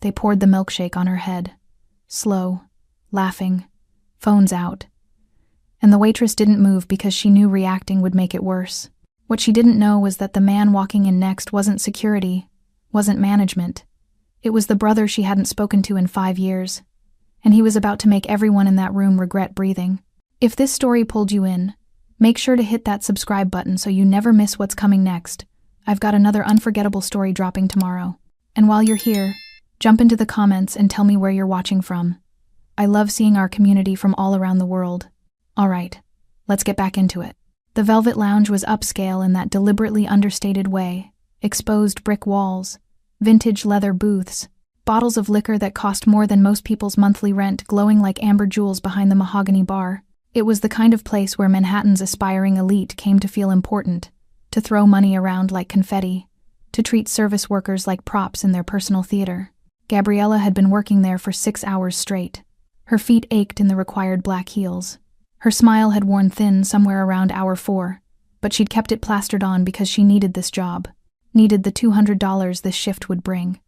They poured the milkshake on her head. Slow, laughing, phones out. And the waitress didn't move because she knew reacting would make it worse. What she didn't know was that the man walking in next wasn't security, wasn't management. It was the brother she hadn't spoken to in 5 years, and he was about to make everyone in that room regret breathing. If this story pulled you in, make sure to hit that subscribe button so you never miss what's coming next. I've got another unforgettable story dropping tomorrow. And while you're here, jump into the comments and tell me where you're watching from. I love seeing our community from all around the world. All right, let's get back into it. The Velvet Lounge was upscale in that deliberately understated way. Exposed brick walls, vintage leather booths, bottles of liquor that cost more than most people's monthly rent glowing like amber jewels behind the mahogany bar. It was the kind of place where Manhattan's aspiring elite came to feel important, to throw money around like confetti, to treat service workers like props in their personal theater. Gabriella had been working there for 6 hours straight. Her feet ached in the required black heels. Her smile had worn thin somewhere around hour 4, but she'd kept it plastered on because she needed this job, needed the $200 this shift would bring,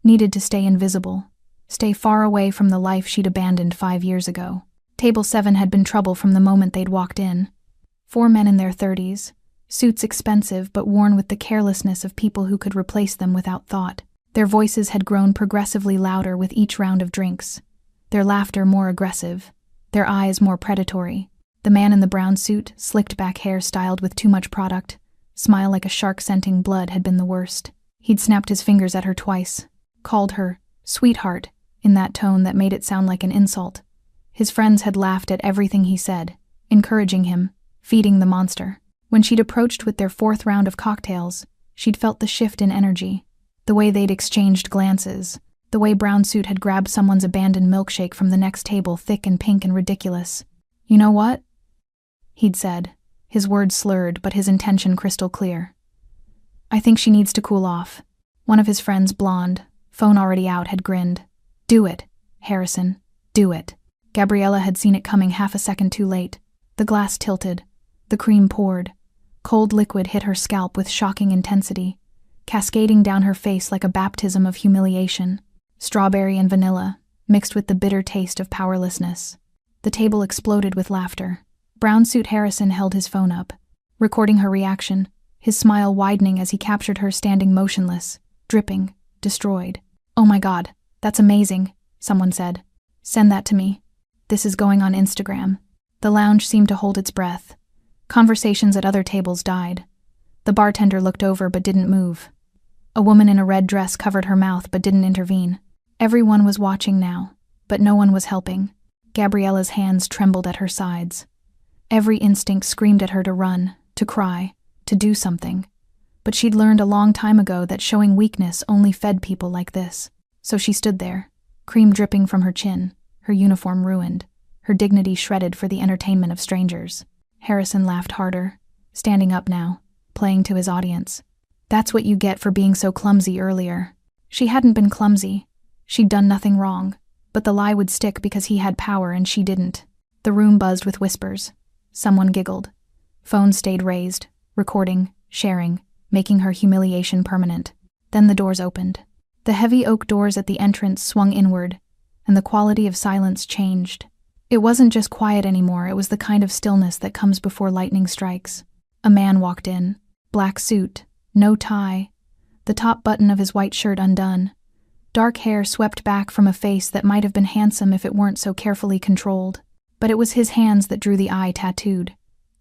needed to stay invisible, stay far away from the life she'd abandoned 5 years ago. Table 7 had been trouble from the moment they'd walked in. 4 men in their 30s, suits expensive but worn with the carelessness of people who could replace them without thought. Their voices had grown progressively louder with each round of drinks, their laughter more aggressive, their eyes more predatory. The man in the brown suit, slicked back hair styled with too much product, smile like a shark scenting blood had been the worst. He'd snapped his fingers at her twice, called her sweetheart in that tone that made it sound like an insult. His friends had laughed at everything he said, encouraging him, feeding the monster. When she'd approached with their 4th round of cocktails, she'd felt the shift in energy, the way they'd exchanged glances, the way Brown Suit had grabbed someone's abandoned milkshake from the next table, thick and pink and ridiculous. "You know what?" he'd said, his words slurred but his intention crystal clear. "I think she needs to cool off." One of his friends, blonde, phone already out, had grinned. "Do it, Harrison, do it." Gabriella had seen it coming half a second too late. The glass tilted, the cream poured. Cold liquid hit her scalp with shocking intensity, cascading down her face like a baptism of humiliation. Strawberry and vanilla, mixed with the bitter taste of powerlessness. The table exploded with laughter. Brown Suit Harrison held his phone up, recording her reaction, his smile widening as he captured her standing motionless, dripping, destroyed. "Oh my God, that's amazing," someone said. "Send that to me. This is going on Instagram." The lounge seemed to hold its breath. Conversations at other tables died. The bartender looked over but didn't move. A woman in a red dress covered her mouth but didn't intervene. Everyone was watching now, but no one was helping. Gabriella's hands trembled at her sides. Every instinct screamed at her to run, to cry, to do something. But she'd learned a long time ago that showing weakness only fed people like this. So she stood there, cream dripping from her chin, her uniform ruined, her dignity shredded for the entertainment of strangers. Harrison laughed harder, standing up now, playing to his audience. "That's what you get for being so clumsy earlier." She hadn't been clumsy. She'd done nothing wrong, but the lie would stick because he had power and she didn't. The room buzzed with whispers. Someone giggled. Phones stayed raised, recording, sharing, making her humiliation permanent. Then the doors opened. The heavy oak doors at the entrance swung inward, and the quality of silence changed. It wasn't just quiet anymore, it was the kind of stillness that comes before lightning strikes. A man walked in, black suit, no tie, the top button of his white shirt undone. Dark hair swept back from a face that might have been handsome if it weren't so carefully controlled. But it was his hands that drew the eye tattooed.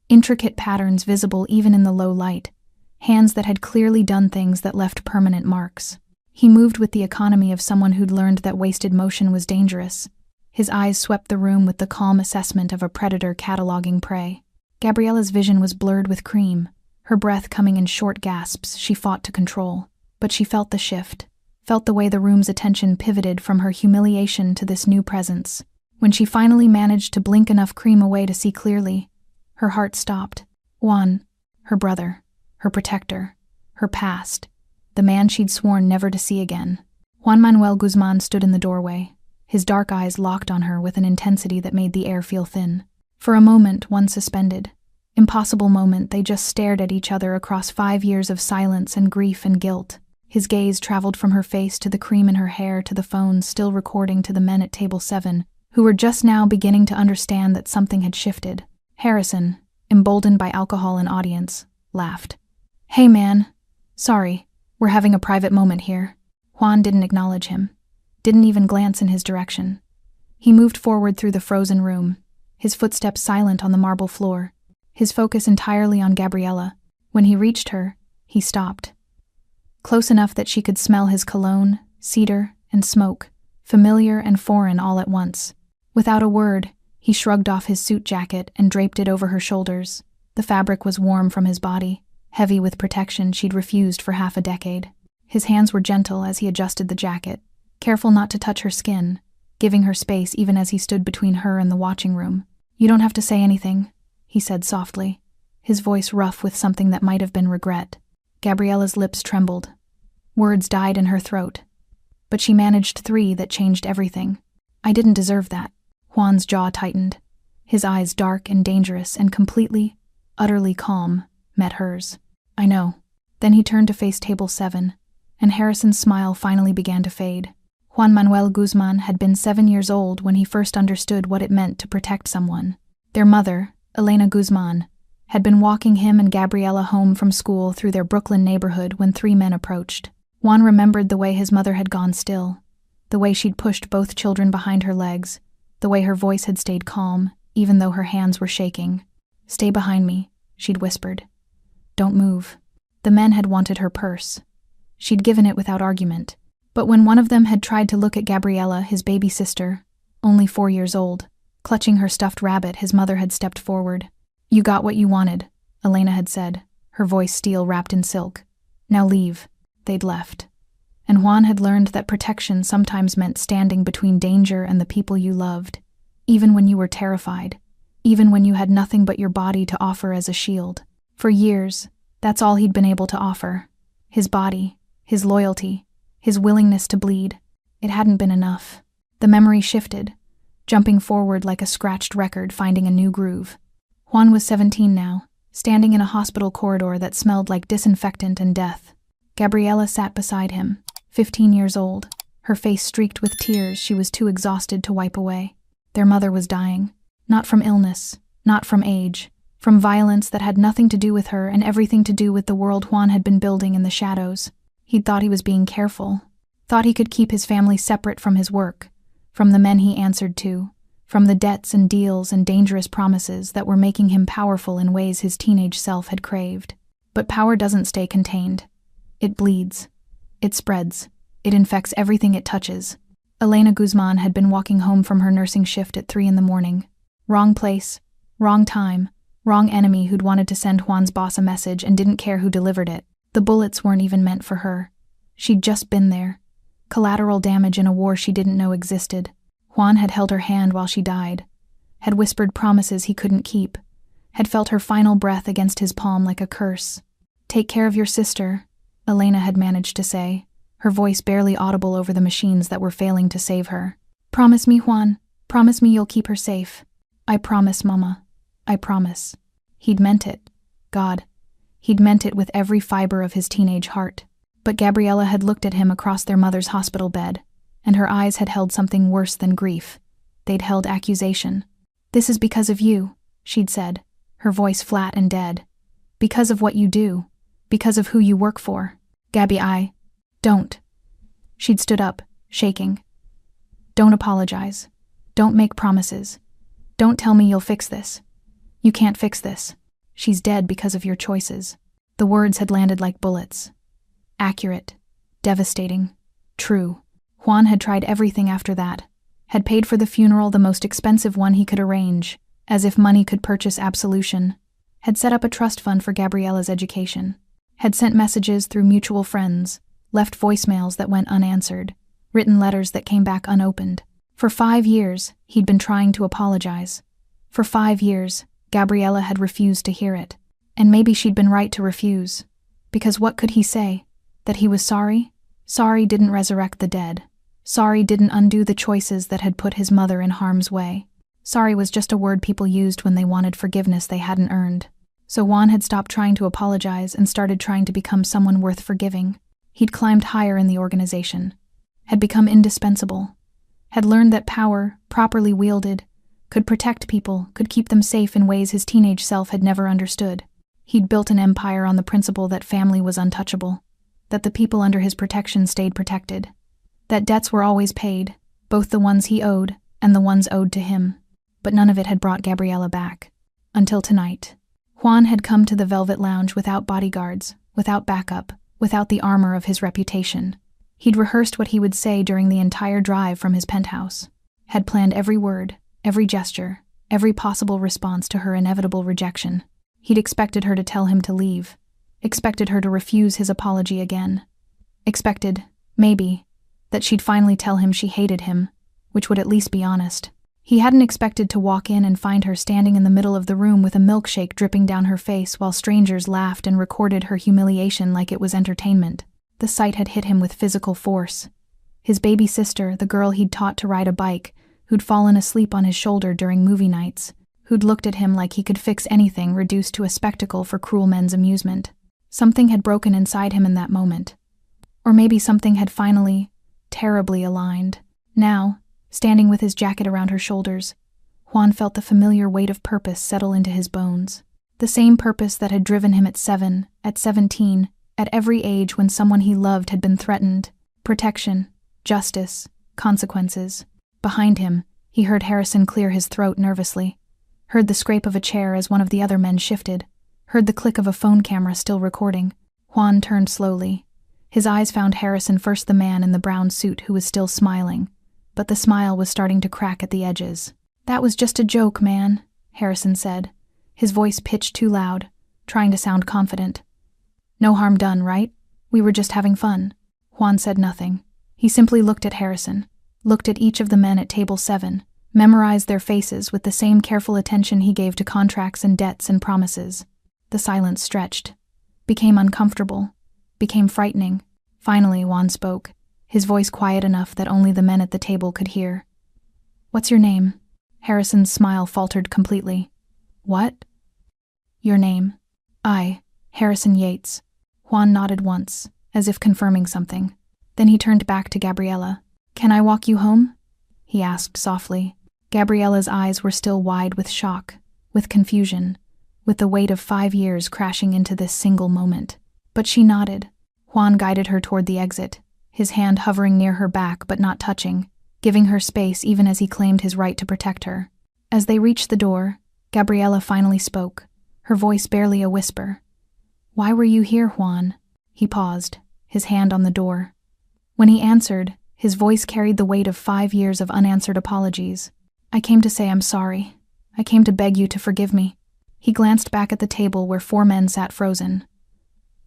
Intricate patterns visible even in the low light. Hands that had clearly done things that left permanent marks. He moved with the economy of someone who'd learned that wasted motion was dangerous. His eyes swept the room with the calm assessment of a predator cataloging prey. Gabriella's vision was blurred with cream, her breath coming in short gasps she fought to control. But she felt the shift, felt the way the room's attention pivoted from her humiliation to this new presence. When she finally managed to blink enough cream away to see clearly, her heart stopped. Juan, her brother, her protector, her past, the man she'd sworn never to see again. Juan Manuel Guzman stood in the doorway, his dark eyes locked on her with an intensity that made the air feel thin. For a moment, one suspended. Impossible moment, they just stared at each other across 5 years of silence and grief and guilt. His gaze traveled from her face to the cream in her hair to the phone still recording to the men at table 7, who were just now beginning to understand that something had shifted. Harrison, emboldened by alcohol and audience, laughed. "Hey man, sorry, we're having a private moment here." Juan didn't acknowledge him, didn't even glance in his direction. He moved forward through the frozen room, his footsteps silent on the marble floor, his focus entirely on Gabriella. When he reached her, he stopped. Close enough that she could smell his cologne, cedar, and smoke, familiar and foreign all at once. Without a word, he shrugged off his suit jacket and draped it over her shoulders. The fabric was warm from his body, heavy with protection she'd refused for half a decade. His hands were gentle as he adjusted the jacket, careful not to touch her skin, giving her space even as he stood between her and the watching room. "You don't have to say anything," he said softly, his voice rough with something that might have been regret. Gabriella's lips trembled. Words died in her throat. But she managed 3 that changed everything. "I didn't deserve that." Juan's jaw tightened. His eyes, dark and dangerous and completely, utterly calm, met hers. "I know." Then he turned to face table 7, and Harrison's smile finally began to fade. Juan Manuel Guzman had been 7 years old when he first understood what it meant to protect someone. Their mother, Elena Guzman, had been walking him and Gabriella home from school through their Brooklyn neighborhood when 3 men approached. Juan remembered the way his mother had gone still, the way she'd pushed both children behind her legs, the way her voice had stayed calm, even though her hands were shaking. "Stay behind me," she'd whispered. "Don't move." The men had wanted her purse. She'd given it without argument. But when one of them had tried to look at Gabriella, his baby sister, only 4 years old, clutching her stuffed rabbit, his mother had stepped forward. "You got what you wanted," Elena had said, her voice steel wrapped in silk. "Now leave." They'd left. And Juan had learned that protection sometimes meant standing between danger and the people you loved, even when you were terrified, even when you had nothing but your body to offer as a shield. For years, that's all he'd been able to offer. His body, his loyalty, his willingness to bleed. It hadn't been enough. The memory shifted, jumping forward like a scratched record finding a new groove. Juan was 17 now, standing in a hospital corridor that smelled like disinfectant and death. Gabriella sat beside him, 15 years old, her face streaked with tears she was too exhausted to wipe away. Their mother was dying, not from illness, not from age, from violence that had nothing to do with her and everything to do with the world Juan had been building in the shadows. He'd thought he was being careful, thought he could keep his family separate from his work, from the men he answered to, from the debts and deals and dangerous promises that were making him powerful in ways his teenage self had craved. But power doesn't stay contained. It bleeds. It spreads. It infects everything it touches. Elena Guzman had been walking home from her nursing shift at 3 a.m. Wrong place, wrong time, wrong enemy who'd wanted to send Juan's boss a message and didn't care who delivered it. The bullets weren't even meant for her. She'd just been there. Collateral damage in a war she didn't know existed. Juan had held her hand while she died, had whispered promises he couldn't keep, had felt her final breath against his palm like a curse. "Take care of your sister," Elena had managed to say, her voice barely audible over the machines that were failing to save her. "Promise me, Juan. Promise me you'll keep her safe." "I promise, Mama. I promise." He'd meant it. God. He'd meant it with every fiber of his teenage heart. But Gabriella had looked at him across their mother's hospital bed, and her eyes had held something worse than grief. They'd held accusation. "This is because of you," she'd said, her voice flat and dead. "Because of what you do. Because of who you work for." "Gabby, don't." She'd stood up, shaking. "Don't apologize. Don't make promises. Don't tell me you'll fix this. You can't fix this. She's dead because of your choices." The words had landed like bullets. Accurate. Devastating. True. Juan had tried everything after that. Had paid for the funeral, the most expensive one he could arrange, as if money could purchase absolution. Had set up a trust fund for Gabriella's education. Had sent messages through mutual friends, left voicemails that went unanswered, written letters that came back unopened. For 5 years, he'd been trying to apologize. For 5 years, Gabriella had refused to hear it. And maybe she'd been right to refuse. Because what could he say? That he was sorry? Sorry didn't resurrect the dead. Sorry didn't undo the choices that had put his mother in harm's way. Sorry was just a word people used when they wanted forgiveness they hadn't earned. So Juan had stopped trying to apologize and started trying to become someone worth forgiving. He'd climbed higher in the organization, had become indispensable, had learned that power, properly wielded, could protect people, could keep them safe in ways his teenage self had never understood. He'd built an empire on the principle that family was untouchable, that the people under his protection stayed protected, that debts were always paid, both the ones he owed and the ones owed to him. But none of it had brought Gabriella back. Until tonight. Juan had come to the Velvet Lounge without bodyguards, without backup, without the armor of his reputation. He'd rehearsed what he would say during the entire drive from his penthouse, had planned every word, every gesture, every possible response to her inevitable rejection. He'd expected her to tell him to leave, expected her to refuse his apology again, expected, maybe, that she'd finally tell him she hated him, which would at least be honest. He hadn't expected to walk in and find her standing in the middle of the room with a milkshake dripping down her face while strangers laughed and recorded her humiliation like it was entertainment. The sight had hit him with physical force. His baby sister, the girl he'd taught to ride a bike, who'd fallen asleep on his shoulder during movie nights, who'd looked at him like he could fix anything reduced to a spectacle for cruel men's amusement. Something had broken inside him in that moment. Or maybe something had finally, terribly aligned. Now, standing with his jacket around her shoulders, Juan felt the familiar weight of purpose settle into his bones. The same purpose that had driven him at 7, at 17, at every age when someone he loved had been threatened. Protection, justice, consequences. Behind him, he heard Harrison clear his throat nervously, heard the scrape of a chair as one of the other men shifted, heard the click of a phone camera still recording. Juan turned slowly. His eyes found Harrison, first the man in the brown suit who was still smiling, but the smile was starting to crack at the edges. "That was just a joke, man," Harrison said, his voice pitched too loud, trying to sound confident. "No harm done, right? We were just having fun." Juan said nothing. He simply looked at Harrison, looked at each of the men at table 7, memorized their faces with the same careful attention he gave to contracts and debts and promises. The silence stretched, became uncomfortable, became frightening. Finally, Juan spoke, his voice quiet enough that only the men at the table could hear. "What's your name?" Harrison's smile faltered completely. "What?" "Your name." Harrison Yates." Juan nodded once, as if confirming something. Then he turned back to Gabriella. "Can I walk you home?" he asked softly. Gabriella's eyes were still wide with shock, with confusion, with the weight of 5 years crashing into this single moment. But she nodded. Juan guided her toward the exit, his hand hovering near her back but not touching, giving her space even as he claimed his right to protect her. As they reached the door, Gabriella finally spoke, her voice barely a whisper. "Why were you here, Juan?" He paused, his hand on the door. When he answered, his voice carried the weight of 5 years of unanswered apologies. "I came to say I'm sorry. I came to beg you to forgive me." He glanced back at the table where 4 men sat frozen.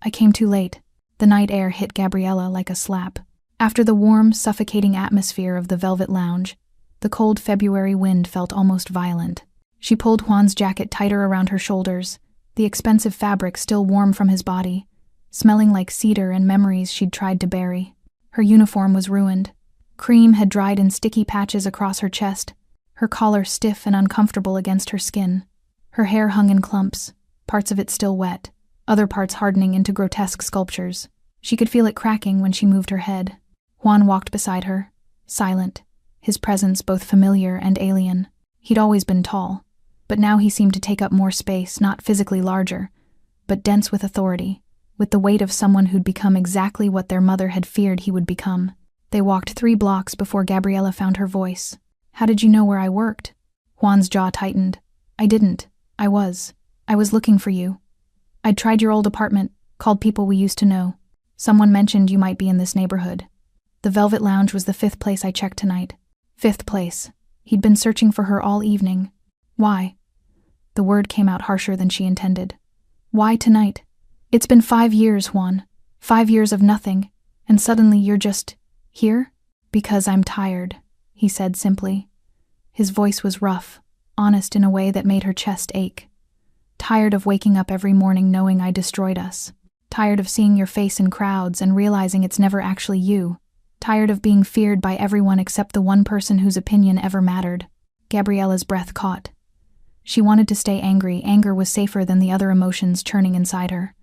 "I came too late." The night air hit Gabriella like a slap. After the warm, suffocating atmosphere of the Velvet Lounge, the cold February wind felt almost violent. She pulled Juan's jacket tighter around her shoulders, the expensive fabric still warm from his body, smelling like cedar and memories she'd tried to bury. Her uniform was ruined. Cream had dried in sticky patches across her chest, her collar stiff and uncomfortable against her skin. Her hair hung in clumps, parts of it still wet, other parts hardening into grotesque sculptures. She could feel it cracking when she moved her head. Juan walked beside her, silent, his presence both familiar and alien. He'd always been tall, but now he seemed to take up more space, not physically larger, but dense with authority, with the weight of someone who'd become exactly what their mother had feared he would become. They walked 3 blocks before Gabriella found her voice. "How did you know where I worked?" Juan's jaw tightened. "I didn't. I was looking for you. I'd tried your old apartment, called people we used to know. Someone mentioned you might be in this neighborhood. The Velvet Lounge was the 5th place I checked tonight." 5th place. He'd been searching for her all evening. "Why?" The word came out harsher than she intended. "Why tonight? It's been 5 years, Juan. 5 years of nothing, and suddenly you're just here?" "Because I'm tired," he said simply. His voice was rough, honest in a way that made her chest ache. "Tired of waking up every morning knowing I destroyed us. Tired of seeing your face in crowds and realizing it's never actually you. Tired of being feared by everyone except the one person whose opinion ever mattered." Gabriella's breath caught. She wanted to stay angry. Anger was safer than the other emotions churning inside her.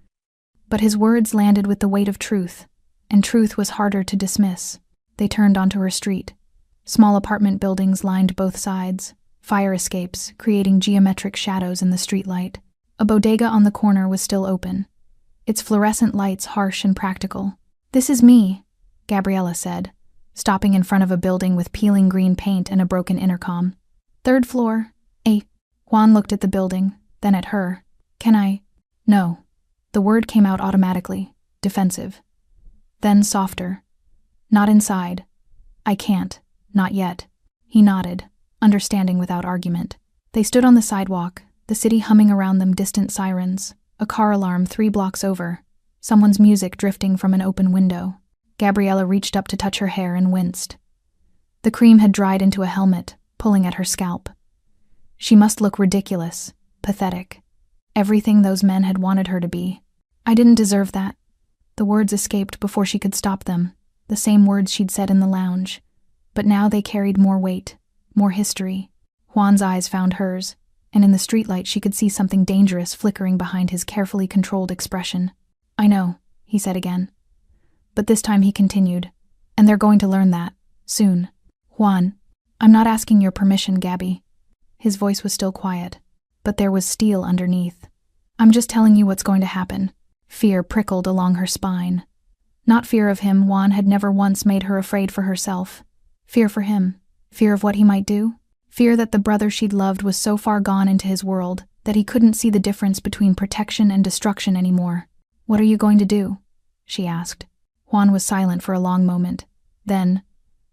But his words landed with the weight of truth, and truth was harder to dismiss. They turned onto her street. Small apartment buildings lined both sides, fire escapes creating geometric shadows in the streetlight. A bodega on the corner was still open, its fluorescent lights harsh and practical. "This is me," Gabriella said, stopping in front of a building with peeling green paint and a broken intercom. "Third floor, A." Juan looked at the building, then at her. "Can I?" "No." The word came out automatically, defensive. Then softer. "Not inside." "I can't. Not yet." He nodded, understanding without argument. They stood on the sidewalk, the city humming around them, distant sirens, a car alarm 3 blocks over, someone's music drifting from an open window. Gabriella reached up to touch her hair and winced. The cream had dried into a helmet, pulling at her scalp. She must look ridiculous, pathetic. Everything those men had wanted her to be. "I didn't deserve that." The words escaped before she could stop them, the same words she'd said in the lounge. But now they carried more weight, more history. Juan's eyes found hers, and in the streetlight she could see something dangerous flickering behind his carefully controlled expression. "I know," he said again. But this time he continued, "And they're going to learn that, soon." "Juan, I'm not asking your permission, Gabby." His voice was still quiet, but there was steel underneath. "I'm just telling you what's going to happen." Fear prickled along her spine. Not fear of him. Juan had never once made her afraid for herself. Fear for him. Fear of what he might do. Fear that the brother she'd loved was so far gone into his world that he couldn't see the difference between protection and destruction anymore. "What are you going to do?" she asked. Juan was silent for a long moment. Then,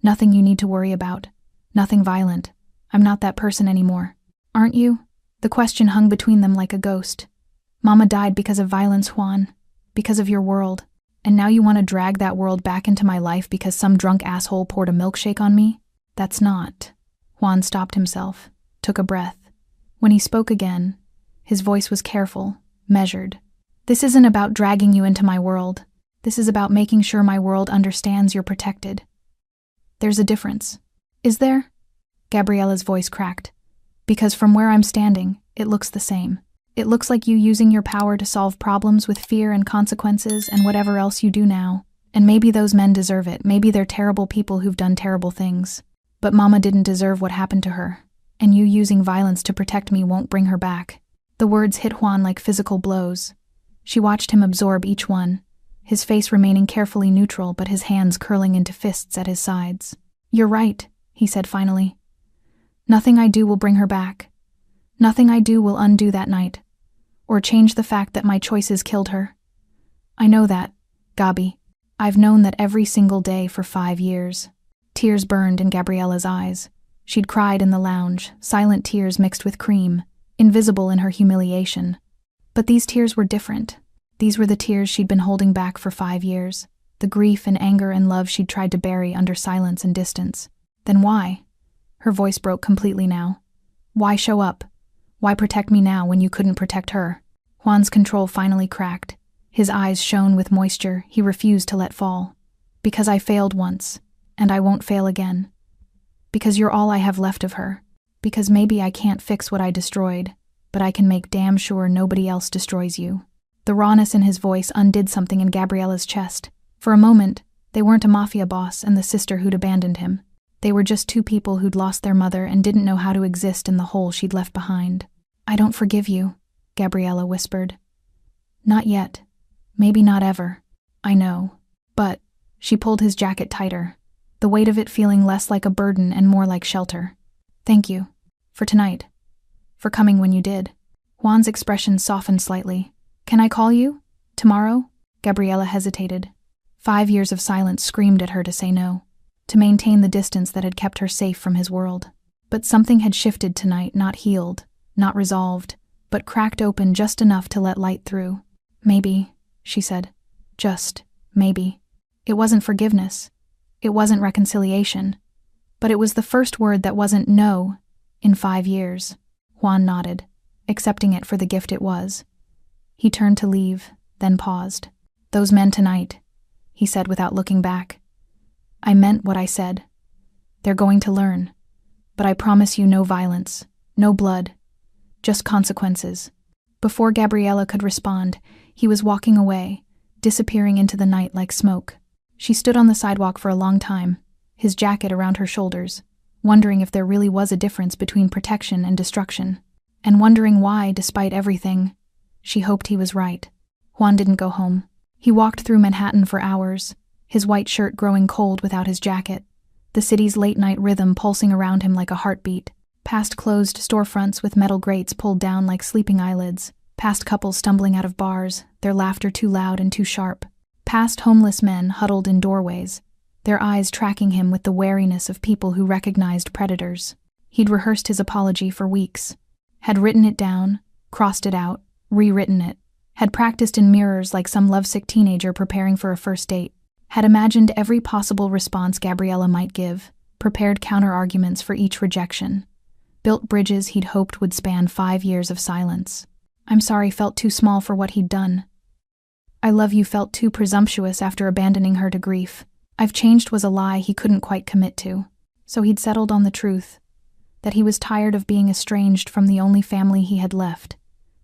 "Nothing you need to worry about. Nothing violent. I'm not that person anymore." "Aren't you?" The question hung between them like a ghost. "Mama died because of violence, Juan. Because of your world. And now you want to drag that world back into my life because some drunk asshole poured a milkshake on me? That's not." Juan stopped himself, took a breath. When he spoke again, his voice was careful, measured. "This isn't about dragging you into my world. This is about making sure my world understands you're protected." "There's a difference." "Is there?" Gabriella's voice cracked. "Because from where I'm standing, it looks the same. It looks like you using your power to solve problems with fear and consequences and whatever else you do now. And maybe those men deserve it. Maybe they're terrible people who've done terrible things. But Mama didn't deserve what happened to her. And you using violence to protect me won't bring her back." The words hit Juan like physical blows. She watched him absorb each one, his face remaining carefully neutral but his hands curling into fists at his sides. "You're right," he said finally. "Nothing I do will bring her back. Nothing I do will undo that night, or change the fact that my choices killed her. I know that, Gabi. I've known that every single day for 5 years." Tears burned in Gabriella's eyes. She'd cried in the lounge, silent tears mixed with cream, invisible in her humiliation. But these tears were different. These were the tears she'd been holding back for 5 years, the grief and anger and love she'd tried to bury under silence and distance. "Then why?" Her voice broke completely now. "Why show up? Why protect me now when you couldn't protect her?" Juan's control finally cracked. His eyes shone with moisture he refused to let fall. "Because I failed once, and I won't fail again. Because you're all I have left of her. Because maybe I can't fix what I destroyed, but I can make damn sure nobody else destroys you." The rawness in his voice undid something in Gabriella's chest. For a moment, they weren't a mafia boss and the sister who'd abandoned him. They were just 2 people who'd lost their mother and didn't know how to exist in the hole she'd left behind. "I don't forgive you," Gabriella whispered. "Not yet. Maybe not ever. I know. But," she pulled his jacket tighter, the weight of it feeling less like a burden and more like shelter. "Thank you. For tonight. For coming when you did." Juan's expression softened slightly. "Can I call you? Tomorrow?" Gabriella hesitated. 5 years of silence screamed at her to say no, to maintain the distance that had kept her safe from his world. But something had shifted tonight, not healed, not resolved, but cracked open just enough to let light through. "Maybe," she said. "Just maybe." It wasn't forgiveness. It wasn't reconciliation. But it was the first word that wasn't no in 5 years. Juan nodded, accepting it for the gift it was. He turned to leave, then paused. "Those men tonight," he said without looking back. "I meant what I said. They're going to learn. But I promise you no violence, no blood, just consequences." Before Gabriella could respond, he was walking away, disappearing into the night like smoke. She stood on the sidewalk for a long time, his jacket around her shoulders, wondering if there really was a difference between protection and destruction, and wondering why, despite everything, she hoped he was right. Juan didn't go home. He walked through Manhattan for hours, his white shirt growing cold without his jacket, the city's late-night rhythm pulsing around him like a heartbeat, past closed storefronts with metal grates pulled down like sleeping eyelids, past couples stumbling out of bars, their laughter too loud and too sharp, past homeless men huddled in doorways, their eyes tracking him with the wariness of people who recognized predators. He'd rehearsed his apology for weeks, had written it down, crossed it out, rewritten it, had practiced in mirrors like some lovesick teenager preparing for a first date, had imagined every possible response Gabriella might give, prepared counter-arguments for each rejection, built bridges he'd hoped would span 5 years of silence. "I'm sorry" felt too small for what he'd done. "I love you" felt too presumptuous after abandoning her to grief. "I've changed" was a lie he couldn't quite commit to. So he'd settled on the truth, that he was tired of being estranged from the only family he had left,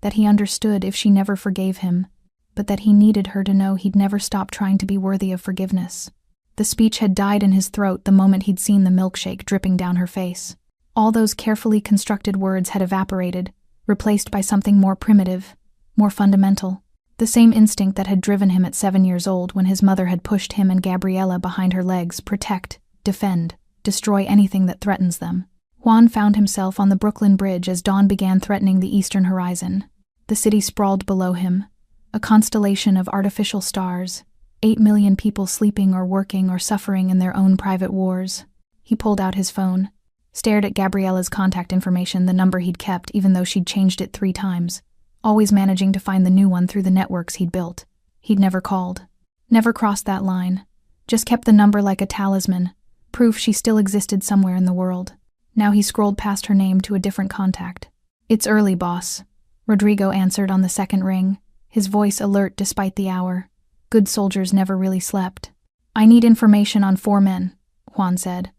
that he understood if she never forgave him, but that he needed her to know he'd never stop trying to be worthy of forgiveness. The speech had died in his throat the moment he'd seen the milkshake dripping down her face. All those carefully constructed words had evaporated, replaced by something more primitive, more fundamental. The same instinct that had driven him at 7 years old when his mother had pushed him and Gabriella behind her legs: protect, defend, destroy anything that threatens them. Juan found himself on the Brooklyn Bridge as dawn began threatening the eastern horizon. The city sprawled below him, a constellation of artificial stars, 8 million people sleeping or working or suffering in their own private wars. He pulled out his phone, stared at Gabriella's contact information, the number he'd kept even though she'd changed it 3 times, always managing to find the new one through the networks he'd built. He'd never called, never crossed that line, just kept the number like a talisman, proof she still existed somewhere in the world. Now he scrolled past her name to a different contact. "It's early, boss," Rodrigo answered on the second ring, his voice alert despite the hour. Good soldiers never really slept. "I need information on 4 men," Juan said.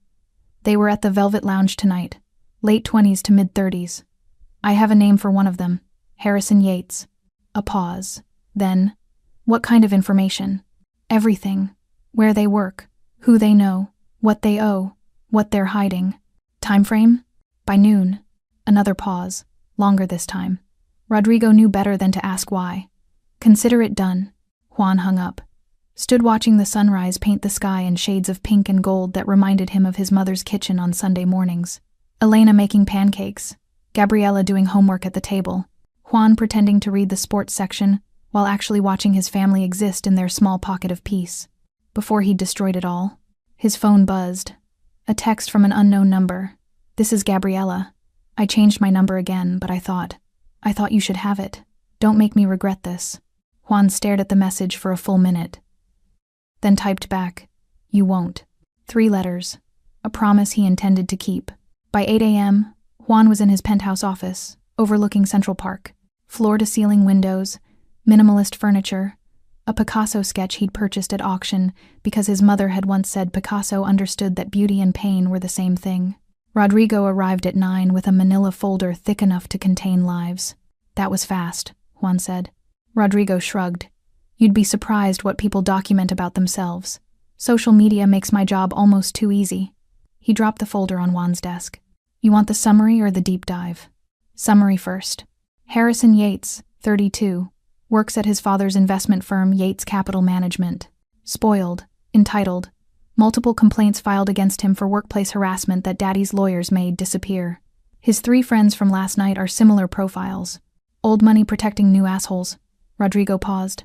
"They were at the Velvet Lounge tonight, late 20s to mid-30s. I have a name for one of them, Harrison Yates." A pause. Then, "What kind of information?" "Everything. Where they work, who they know, what they owe, what they're hiding." "Time frame?" "By noon." Another pause, longer this time. Rodrigo knew better than to ask why. "Consider it done." Juan hung up, stood watching the sunrise paint the sky in shades of pink and gold that reminded him of his mother's kitchen on Sunday mornings. Elena making pancakes, Gabriella doing homework at the table, Juan pretending to read the sports section while actually watching his family exist in their small pocket of peace. Before he'd destroyed it all, his phone buzzed. A text from an unknown number. "This is Gabriella. I changed my number again, but I thought you should have it. Don't make me regret this." Juan stared at the message for a full minute, then typed back, "You won't." 3 letters, a promise he intended to keep. By 8 a.m., Juan was in his penthouse office, overlooking Central Park. Floor-to-ceiling windows, minimalist furniture, a Picasso sketch he'd purchased at auction because his mother had once said Picasso understood that beauty and pain were the same thing. Rodrigo arrived at 9 with a manila folder thick enough to contain lives. "That was fast," Juan said. Rodrigo shrugged. "You'd be surprised what people document about themselves. Social media makes my job almost too easy." He dropped the folder on Juan's desk. "You want the summary or the deep dive?" "Summary first. Harrison Yates, 32, works at his father's investment firm Yates Capital Management. Spoiled, entitled, multiple complaints filed against him for workplace harassment that daddy's lawyers made disappear. His 3 friends from last night are similar profiles. Old money protecting new assholes." Rodrigo paused.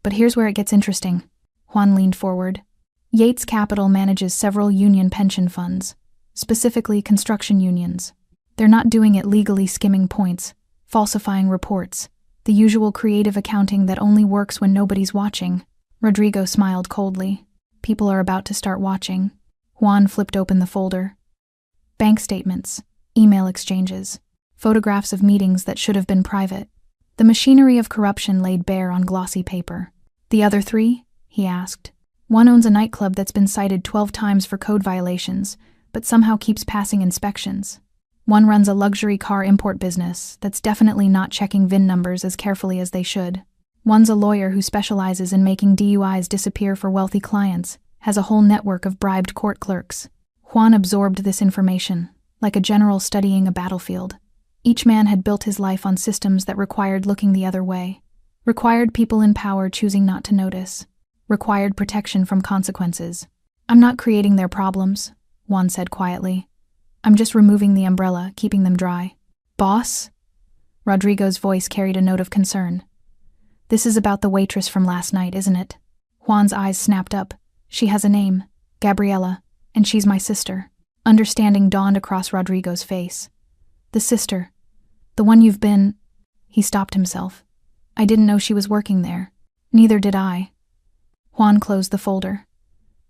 "But here's where it gets interesting." Juan leaned forward. "Yates Capital manages several union pension funds, specifically construction unions. They're not doing it legally, skimming points, falsifying reports, the usual creative accounting that only works when nobody's watching." Rodrigo smiled coldly. "People are about to start watching." Juan flipped open the folder. Bank statements, email exchanges, photographs of meetings that should have been private. The machinery of corruption laid bare on glossy paper. "The other 3?" he asked. "One owns a nightclub that's been cited 12 times for code violations, but somehow keeps passing inspections. One runs a luxury car import business that's definitely not checking VIN numbers as carefully as they should. One's a lawyer who specializes in making DUIs disappear for wealthy clients, has a whole network of bribed court clerks. Juan absorbed this information, like a general studying a battlefield. Each man had built his life on systems that required looking the other way, required people in power choosing not to notice, required protection from consequences. "I'm not creating their problems," Juan said quietly. "I'm just removing the umbrella, keeping them dry." "Boss?" Rodrigo's voice carried a note of concern. "This is about the waitress from last night, isn't it?" Juan's eyes snapped up. "She has a name, Gabriela, and she's my sister." Understanding dawned across Rodrigo's face. "The sister. The one you've been—" He stopped himself. "I didn't know she was working there." "Neither did I." Juan closed the folder.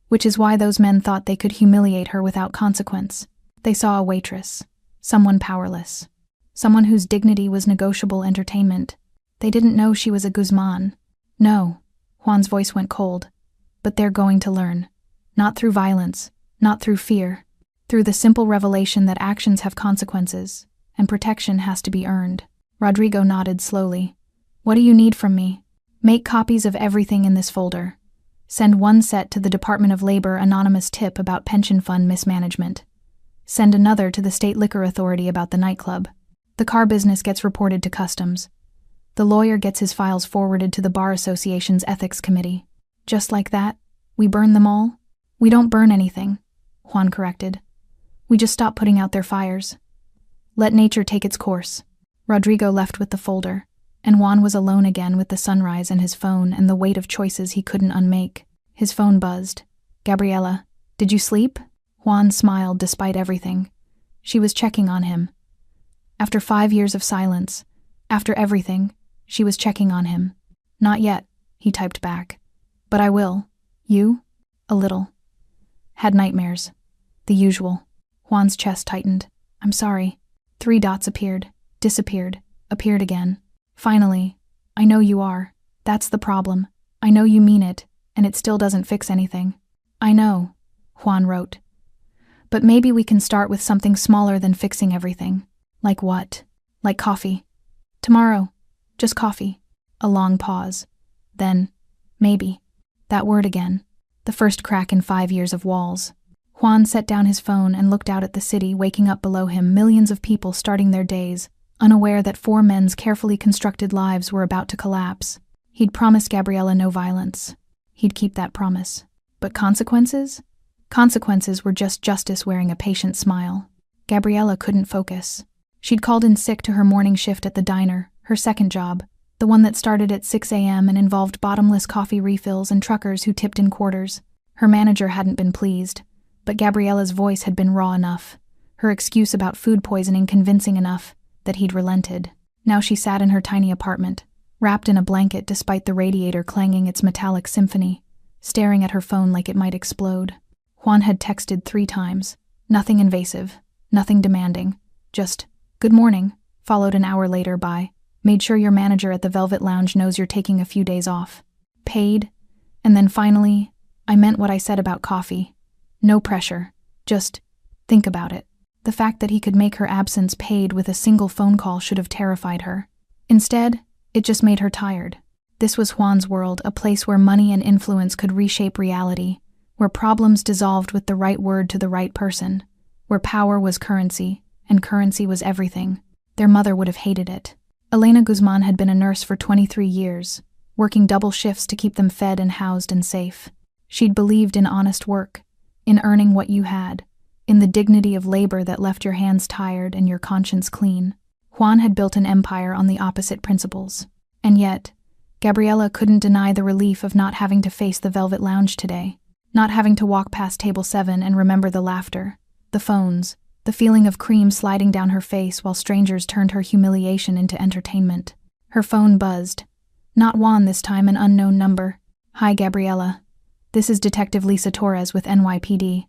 "Which is why those men thought they could humiliate her without consequence. They saw a waitress, someone powerless, someone whose dignity was negotiable entertainment. They didn't know she was a Guzman." "No," Juan's voice went cold. "But they're going to learn. Not through violence, not through fear, through the simple revelation that actions have consequences, and protection has to be earned." Rodrigo nodded slowly. "What do you need from me?" "Make copies of everything in this folder. Send one set to the Department of Labor anonymous tip about pension fund mismanagement. Send another to the State Liquor Authority about the nightclub. The car business gets reported to Customs. The lawyer gets his files forwarded to the Bar Association's Ethics Committee. Just like that, we burn them all?" "We don't burn anything," Juan corrected. "We just stop putting out their fires. Let nature take its course." Rodrigo left with the folder, and Juan was alone again with the sunrise and his phone and the weight of choices he couldn't unmake. His phone buzzed. "Gabriela, did you sleep?" Juan smiled despite everything. She was checking on him. After 5 years of silence, after everything, she was checking on him. "Not yet," he typed back. "But I will. You?" "A little. Had nightmares. The usual." Juan's chest tightened. "I'm sorry." 3 dots appeared, disappeared, appeared again. "Finally, I know you are. That's the problem. I know you mean it, and it still doesn't fix anything." "I know," Juan wrote. "But maybe we can start with something smaller than fixing everything." "Like what?" "Like coffee. Tomorrow. Just coffee." A long pause. Then, "Maybe." That word again. The first crack in 5 years of walls. Juan set down his phone and looked out at the city waking up below him, millions of people starting their days, unaware that 4 men's carefully constructed lives were about to collapse. He'd promised Gabriela no violence. He'd keep that promise. But consequences? Consequences were just justice wearing a patient smile. Gabriela couldn't focus. She'd called in sick to her morning shift at the diner, her second job, the one that started at 6 a.m. and involved bottomless coffee refills and truckers who tipped in quarters. Her manager hadn't been pleased, but Gabriela's voice had been raw enough, her excuse about food poisoning convincing enough, that he'd relented. Now she sat in her tiny apartment, wrapped in a blanket despite the radiator clanging its metallic symphony, staring at her phone like it might explode. Juan had texted 3 times. Nothing invasive, nothing demanding, just, "Good morning," followed an hour later by, "Made sure your manager at the Velvet Lounge knows you're taking a few days off." Paid. And then finally, "I meant what I said about coffee. No pressure. Just think about it." The fact that he could make her absence paid with a single phone call should have terrified her. Instead, it just made her tired. This was Juan's world, a place where money and influence could reshape reality, where problems dissolved with the right word to the right person, where power was currency, and currency was everything. Their mother would have hated it. Elena Guzman had been a nurse for 23 years, working double shifts to keep them fed and housed and safe. She'd believed in honest work, in earning what you had, in the dignity of labor that left your hands tired and your conscience clean. Juan had built an empire on the opposite principles. And yet, Gabriela couldn't deny the relief of not having to face the Velvet Lounge today. Not having to walk past table 7 and remember the laughter, the phones, the feeling of cream sliding down her face while strangers turned her humiliation into entertainment. Her phone buzzed. Not Juan this time, an unknown number. "Hi, Gabriela. This is Detective Lisa Torres with NYPD.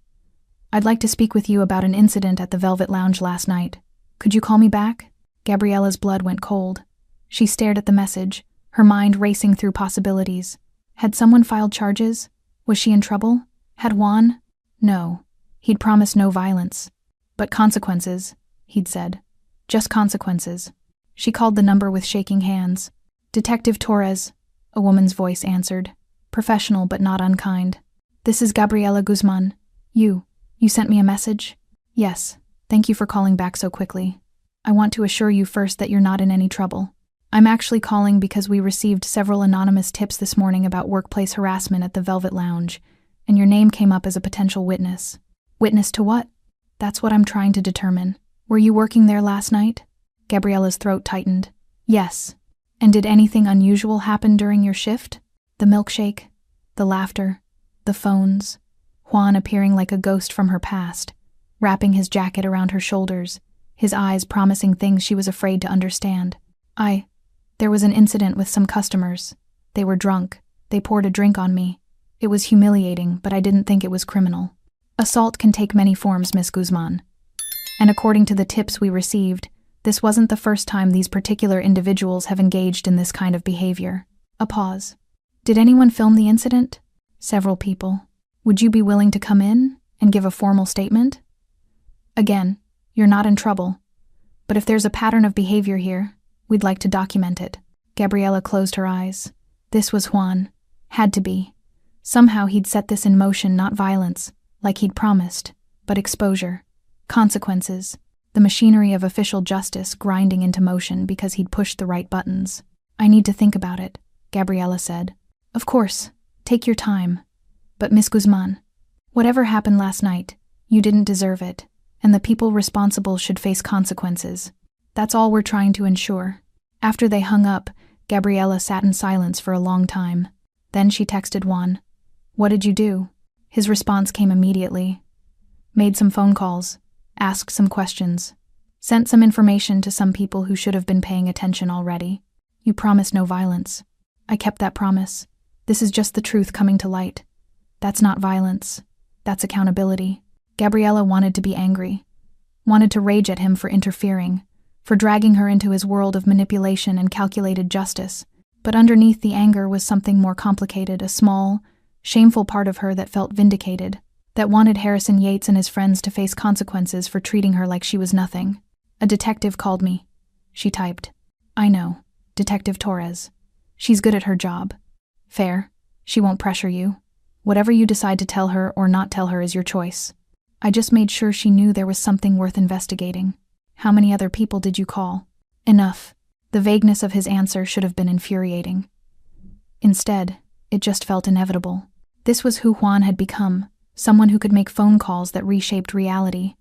I'd like to speak with you about an incident at the Velvet Lounge last night. Could you call me back?" Gabriela's blood went cold. She stared at the message, her mind racing through possibilities. Had someone filed charges? Was she in trouble? Had Juan? No. He'd promised no violence. But consequences, he'd said. Just consequences. She called the number with shaking hands. "Detective Torres," a woman's voice answered. Professional but not unkind. This is Gabriela Guzman. You sent me a message? Yes, thank you for calling back so quickly. I want to assure you first that you're not in any trouble. I'm actually calling because we received several anonymous tips this morning about workplace harassment at the Velvet Lounge, and your name came up as a potential witness. Witness to what? That's what I'm trying to determine. Were you working there last night? Gabriela's throat tightened. Yes. And did anything unusual happen during your shift? The milkshake, the laughter, the phones, Juan appearing like a ghost from her past, wrapping his jacket around her shoulders, his eyes promising things she was afraid to understand. There was an incident with some customers. They were drunk. They poured a drink on me. It was humiliating, but I didn't think it was criminal. Assault can take many forms, Miss Guzman. And according to the tips we received, this wasn't the first time these particular individuals have engaged in this kind of behavior. A pause. Did anyone film the incident? Several people. Would you be willing to come in and give a formal statement? Again, you're not in trouble. But if there's a pattern of behavior here, we'd like to document it. Gabriela closed her eyes. This was Juan. Had to be. Somehow he'd set this in motion, not violence, like he'd promised, but exposure. Consequences. The machinery of official justice grinding into motion because he'd pushed the right buttons. I need to think about it, Gabriela said. Of course. Take your time. But Miss Guzman, whatever happened last night, you didn't deserve it, and the people responsible should face consequences. That's all we're trying to ensure. After they hung up, Gabriela sat in silence for a long time. Then she texted Juan. What did you do? His response came immediately. Made some phone calls, asked some questions, sent some information to some people who should have been paying attention already. You promised no violence. I kept that promise. This is just the truth coming to light. That's not violence. That's accountability. Gabriela wanted to be angry, wanted to rage at him for interfering, for dragging her into his world of manipulation and calculated justice. But underneath the anger was something more complicated, a small, shameful part of her that felt vindicated, that wanted Harrison Yates and his friends to face consequences for treating her like she was nothing. A detective called me. She typed. I know. Detective Torres. She's good at her job. Fair. She won't pressure you. Whatever you decide to tell her or not tell her is your choice. I just made sure she knew there was something worth investigating. How many other people did you call? Enough. The vagueness of his answer should have been infuriating. Instead, it just felt inevitable. This was who Juan had become, someone who could make phone calls that reshaped reality,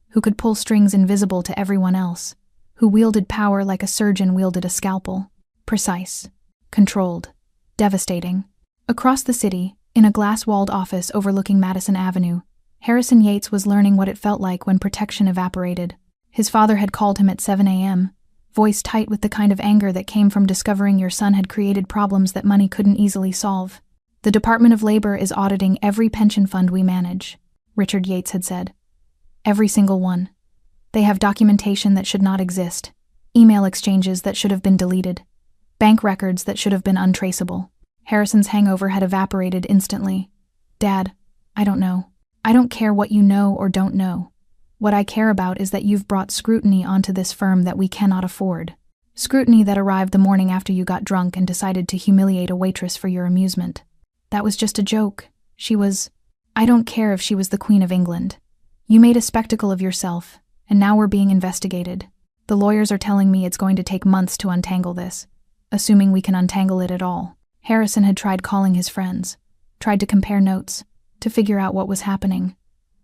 who could pull strings invisible to everyone else, who wielded power like a surgeon wielded a scalpel. Precise. Controlled. Devastating. Across the city, in a glass-walled office overlooking Madison Avenue, Harrison Yates was learning what it felt like when protection evaporated. His father had called him at 7 a.m., voice tight with the kind of anger that came from discovering your son had created problems that money couldn't easily solve. The Department of Labor is auditing every pension fund we manage, Richard Yates had said. Every single one. They have documentation that should not exist, email exchanges that should have been deleted, bank records that should have been untraceable. Harrison's hangover had evaporated instantly. Dad, I don't know. I don't care what you know or don't know. What I care about is that you've brought scrutiny onto this firm that we cannot afford. Scrutiny that arrived the morning after you got drunk and decided to humiliate a waitress for your amusement. That was just a joke. I don't care if she was the Queen of England. You made a spectacle of yourself, and now we're being investigated. The lawyers are telling me it's going to take months to untangle this, assuming we can untangle it at all. Harrison had tried calling his friends, tried to compare notes, to figure out what was happening.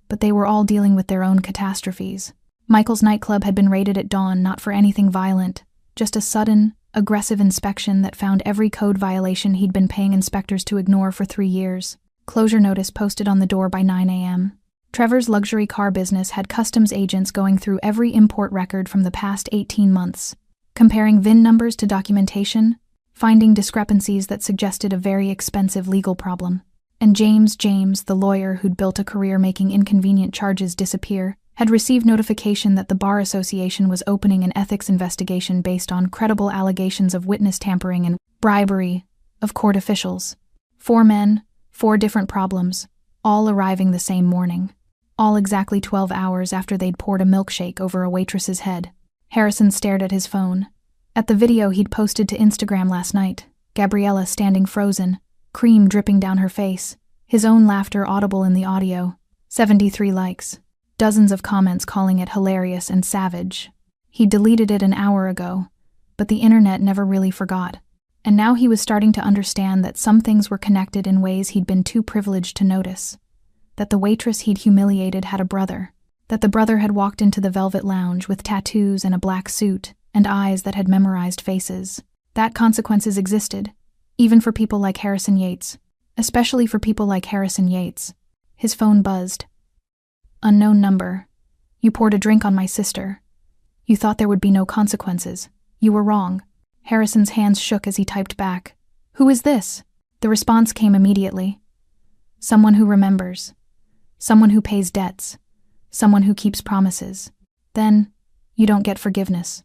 But they were all dealing with their own catastrophes. Michael's nightclub had been raided at dawn, not for anything violent, just a sudden, aggressive inspection that found every code violation he'd been paying inspectors to ignore for 3 years. Closure notice posted on the door by 9 a.m. Trevor's luxury car business had customs agents going through every import record from the past 18 months, comparing VIN numbers to documentation, finding discrepancies that suggested a very expensive legal problem. And James, the lawyer who'd built a career making inconvenient charges disappear, had received notification that the Bar Association was opening an ethics investigation based on credible allegations of witness tampering and bribery of court officials. 4 men, 4 different problems, all arriving the same morning. All exactly 12 hours after they'd poured a milkshake over a waitress's head. Harrison stared at his phone. At the video he'd posted to Instagram last night, Gabriela standing frozen, cream dripping down her face, His own laughter audible in the audio. 73 likes. Dozens of comments calling it hilarious and savage. He deleted it an hour ago, but the internet never really forgot. And now he was starting to understand that some things were connected in ways he'd been too privileged to notice. That the waitress he'd humiliated had a brother. That the brother had walked into the Velvet Lounge with tattoos and a black suit and eyes that had memorized faces. That consequences existed, even for people like Harrison Yates. Especially for people like Harrison Yates. His phone buzzed. Unknown number. You poured a drink on my sister. You thought there would be no consequences. You were wrong. Harrison's hands shook as he typed back. Who is this? The response came immediately. Someone who remembers. Someone who pays debts. Someone who keeps promises. Then, you don't get forgiveness.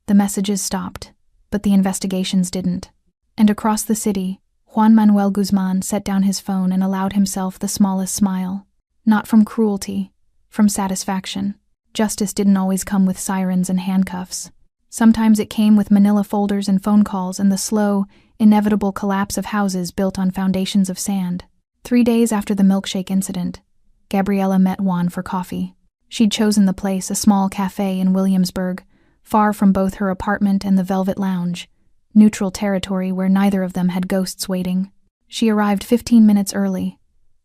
The messages stopped, but the investigations didn't. And across the city, Juan Manuel Guzman set down his phone and allowed himself the smallest smile. Not from cruelty, from satisfaction. Justice didn't always come with sirens and handcuffs. Sometimes it came with manila folders and phone calls and the slow, inevitable collapse of houses built on foundations of sand. 3 days after the Milkshake incident, Gabriella met Juan for coffee. She'd chosen the place, a small cafe in Williamsburg, far from both her apartment and the Velvet Lounge, neutral territory where neither of them had ghosts waiting. She arrived 15 minutes early,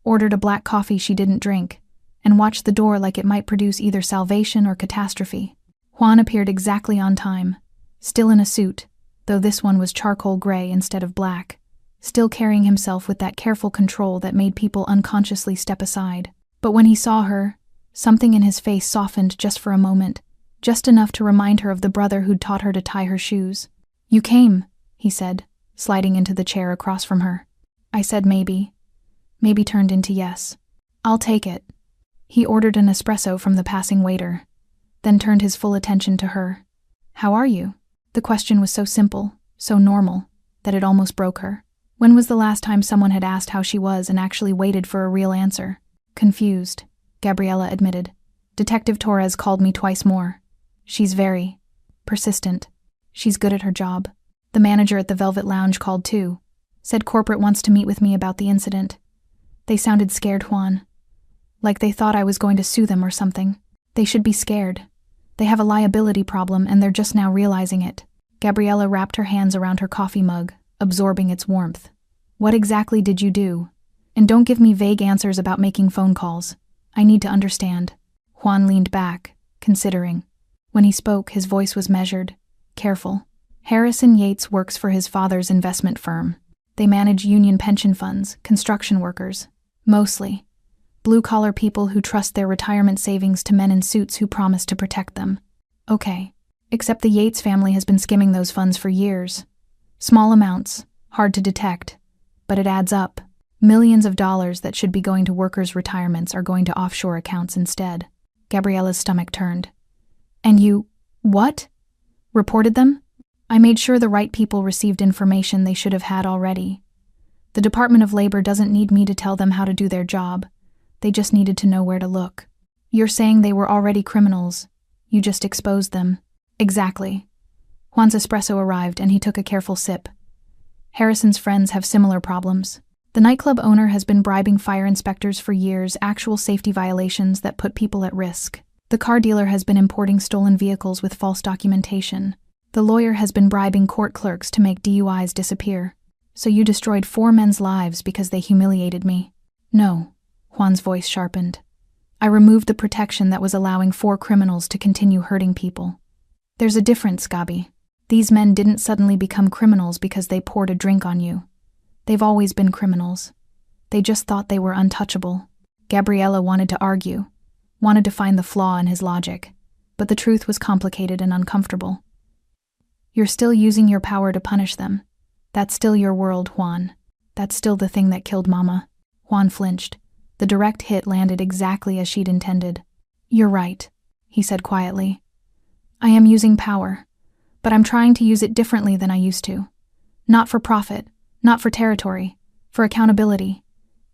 ordered a black coffee she didn't drink, and watched the door like it might produce either salvation or catastrophe. Juan appeared exactly on time, still in a suit, though this one was charcoal gray instead of black, still carrying himself with that careful control that made people unconsciously step aside. But when he saw her, something in his face softened just for a moment, just enough to remind her of the brother who'd taught her to tie her shoes. You came, he said, sliding into the chair across from her. I said maybe. Maybe turned into yes. I'll take it. He ordered an espresso from the passing waiter, then turned his full attention to her. How are you? The question was so simple, so normal, that it almost broke her. When was the last time someone had asked how she was and actually waited for a real answer? Confused, Gabriella admitted. Detective Torres called me twice more. She's very persistent. She's good at her job. The manager at the Velvet Lounge called too. Said corporate wants to meet with me about the incident. They sounded scared, Juan. Like they thought I was going to sue them or something. They should be scared. They have a liability problem and they're just now realizing it. Gabriella wrapped her hands around her coffee mug, absorbing its warmth. What exactly did you do? And don't give me vague answers about making phone calls. I need to understand. Juan leaned back, considering. When he spoke, his voice was measured, careful. Harrison Yates works for his father's investment firm. They manage union pension funds, construction workers, mostly. Blue-collar people who trust their retirement savings to men in suits who promise to protect them. Okay. Except the Yates family has been skimming those funds for years. Small amounts, hard to detect. But it adds up. Millions of dollars that should be going to workers' retirements are going to offshore accounts instead. Gabriella's stomach turned. And you, what? Reported them? I made sure the right people received information they should have had already. The Department of Labor doesn't need me to tell them how to do their job. They just needed to know where to look. You're saying they were already criminals. You just exposed them. Exactly. Juan's espresso arrived and he took a careful sip. Harrison's friends have similar problems. The nightclub owner has been bribing fire inspectors for years, actual safety violations that put people at risk. The car dealer has been importing stolen vehicles with false documentation. The lawyer has been bribing court clerks to make DUIs disappear. So you destroyed 4 men's lives because they humiliated me? No. Juan's voice sharpened. I removed the protection that was allowing 4 criminals to continue hurting people. There's a difference, Gabi. These men didn't suddenly become criminals because they poured a drink on you. They've always been criminals. They just thought they were untouchable. Gabriella wanted to argue, wanted to find the flaw in his logic, but the truth was complicated and uncomfortable. You're still using your power to punish them. That's still your world, Juan. That's still the thing that killed Mama. Juan flinched. The direct hit landed exactly as she'd intended. You're right, he said quietly. I am using power, but I'm trying to use it differently than I used to. Not for profit, not for territory, for accountability.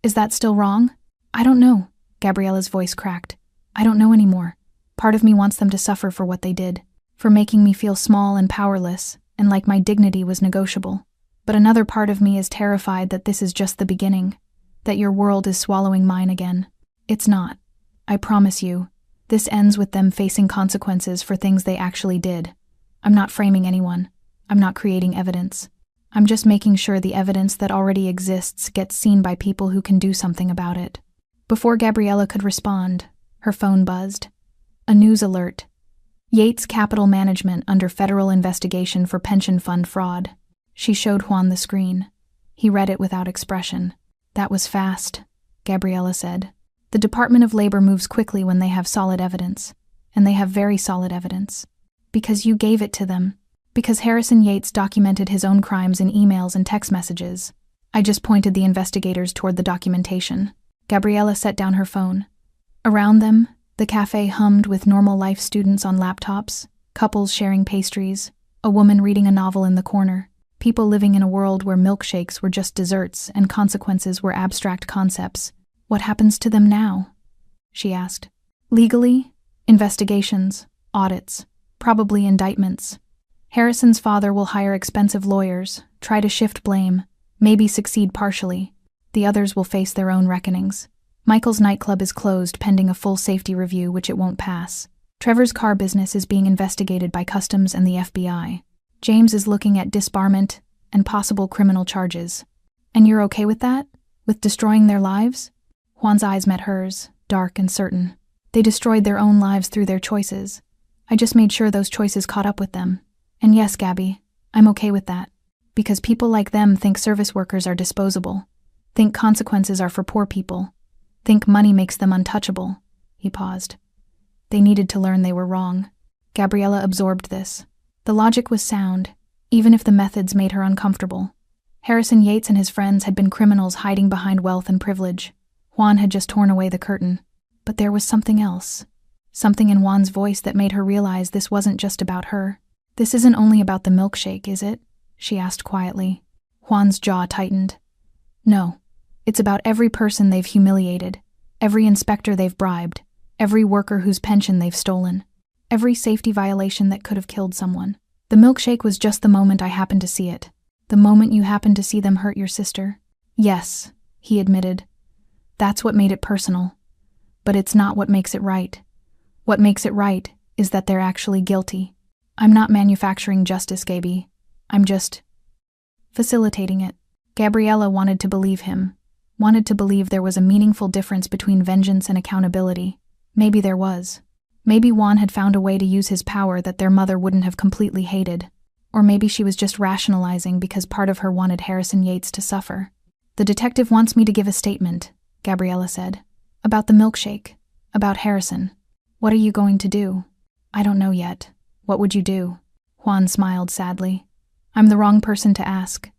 Is that still wrong? I don't know, Gabriella's voice cracked. I don't know anymore. Part of me wants them to suffer for what they did, for making me feel small and powerless, and like my dignity was negotiable. But another part of me is terrified that this is just the beginning, That your world is swallowing mine again. It's not. I promise you. This ends with them facing consequences for things they actually did. I'm not framing anyone. I'm not creating evidence. I'm just making sure the evidence that already exists gets seen by people who can do something about it. Before Gabriella could respond, her phone buzzed. A news alert. Yates Capital Management under federal investigation for pension fund fraud. She showed Juan the screen. He read it without expression. That was fast, Gabriella said. The Department of Labor moves quickly when they have solid evidence. And they have very solid evidence. Because you gave it to them. Because Harrison Yates documented his own crimes in emails and text messages. I just pointed the investigators toward the documentation. Gabriella set down her phone. Around them, the cafe hummed with normal life students on laptops, couples sharing pastries, a woman reading a novel in the corner, people living in a world where milkshakes were just desserts and consequences were abstract concepts. What happens to them now? She asked. Legally, investigations, audits, probably indictments. Harrison's father will hire expensive lawyers, try to shift blame, maybe succeed partially. The others will face their own reckonings. Michael's nightclub is closed pending a full safety review, which it won't pass. Trevor's car business is being investigated by Customs and the FBI. James is looking at disbarment and possible criminal charges. And you're okay with that? With destroying their lives? Juan's eyes met hers, dark and certain. They destroyed their own lives through their choices. I just made sure those choices caught up with them. And yes, Gabby, I'm okay with that. Because people like them think service workers are disposable. Think consequences are for poor people. Think money makes them untouchable. He paused. They needed to learn they were wrong. Gabriella absorbed this. The logic was sound, even if the methods made her uncomfortable. Harrison Yates and his friends had been criminals hiding behind wealth and privilege. Juan had just torn away the curtain. But there was something else. Something in Juan's voice that made her realize this wasn't just about her. This isn't only about the milkshake, is it? She asked quietly. Juan's jaw tightened. No. It's about every person they've humiliated, every inspector they've bribed, every worker whose pension they've stolen, every safety violation that could have killed someone. The milkshake was just the moment I happened to see it. The moment you happened to see them hurt your sister. Yes, he admitted. That's what made it personal. But it's not what makes it right. What makes it right is that they're actually guilty. I'm not manufacturing justice, Gaby. I'm just facilitating it. Gabriella wanted to believe him. Wanted to believe there was a meaningful difference between vengeance and accountability. Maybe there was. Maybe Juan had found a way to use his power that their mother wouldn't have completely hated. Or maybe she was just rationalizing because part of her wanted Harrison Yates to suffer. The detective wants me to give a statement, Gabriella said. About the milkshake. About Harrison. What are you going to do? I don't know yet. What would you do? Juan smiled sadly. I'm the wrong person to ask.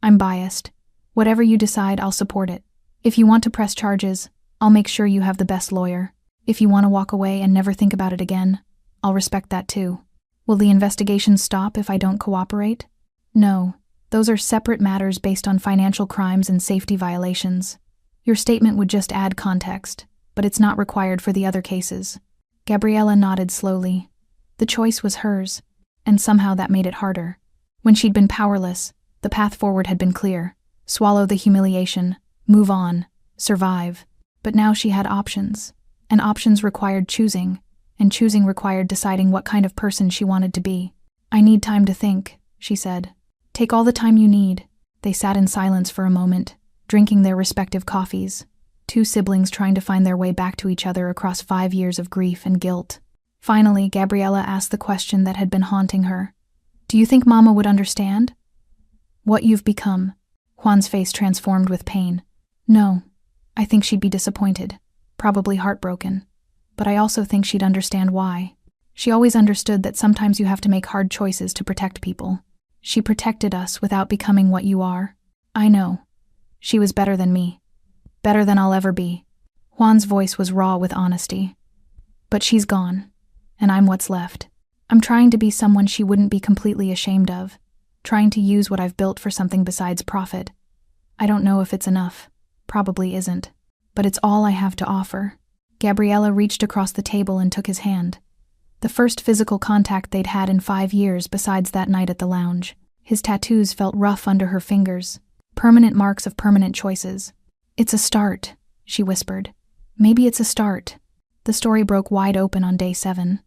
I'm biased. Whatever you decide, I'll support it. If you want to press charges, I'll make sure you have the best lawyer. If you want to walk away and never think about it again, I'll respect that too. Will the investigation stop if I don't cooperate? No. Those are separate matters based on financial crimes and safety violations. Your statement would just add context, but it's not required for the other cases. Gabriella nodded slowly. The choice was hers, and somehow that made it harder. When she'd been powerless, the path forward had been clear. Swallow the humiliation, move on, survive. But now she had options, and options required choosing, and choosing required deciding what kind of person she wanted to be. I need time to think, she said. Take all the time you need. They sat in silence for a moment, drinking their respective coffees, two siblings trying to find their way back to each other across 5 years of grief and guilt. Finally, Gabriella asked the question that had been haunting her. Do you think Mama would understand? What you've become. Juan's face transformed with pain. No, I think she'd be disappointed, probably heartbroken. But I also think she'd understand why. She always understood that sometimes you have to make hard choices to protect people. She protected us without becoming what you are. I know. She was better than me. Better than I'll ever be. Juan's voice was raw with honesty. But she's gone, and I'm what's left. I'm trying to be someone she wouldn't be completely ashamed of. Trying to use what I've built for something besides profit. I don't know if it's enough. Probably isn't. But it's all I have to offer. Gabriella reached across the table and took his hand. The first physical contact they'd had in 5 years besides that night at the lounge. His tattoos felt rough under her fingers. Permanent marks of permanent choices. It's a start, she whispered. Maybe it's a start. The story broke wide open on day 7.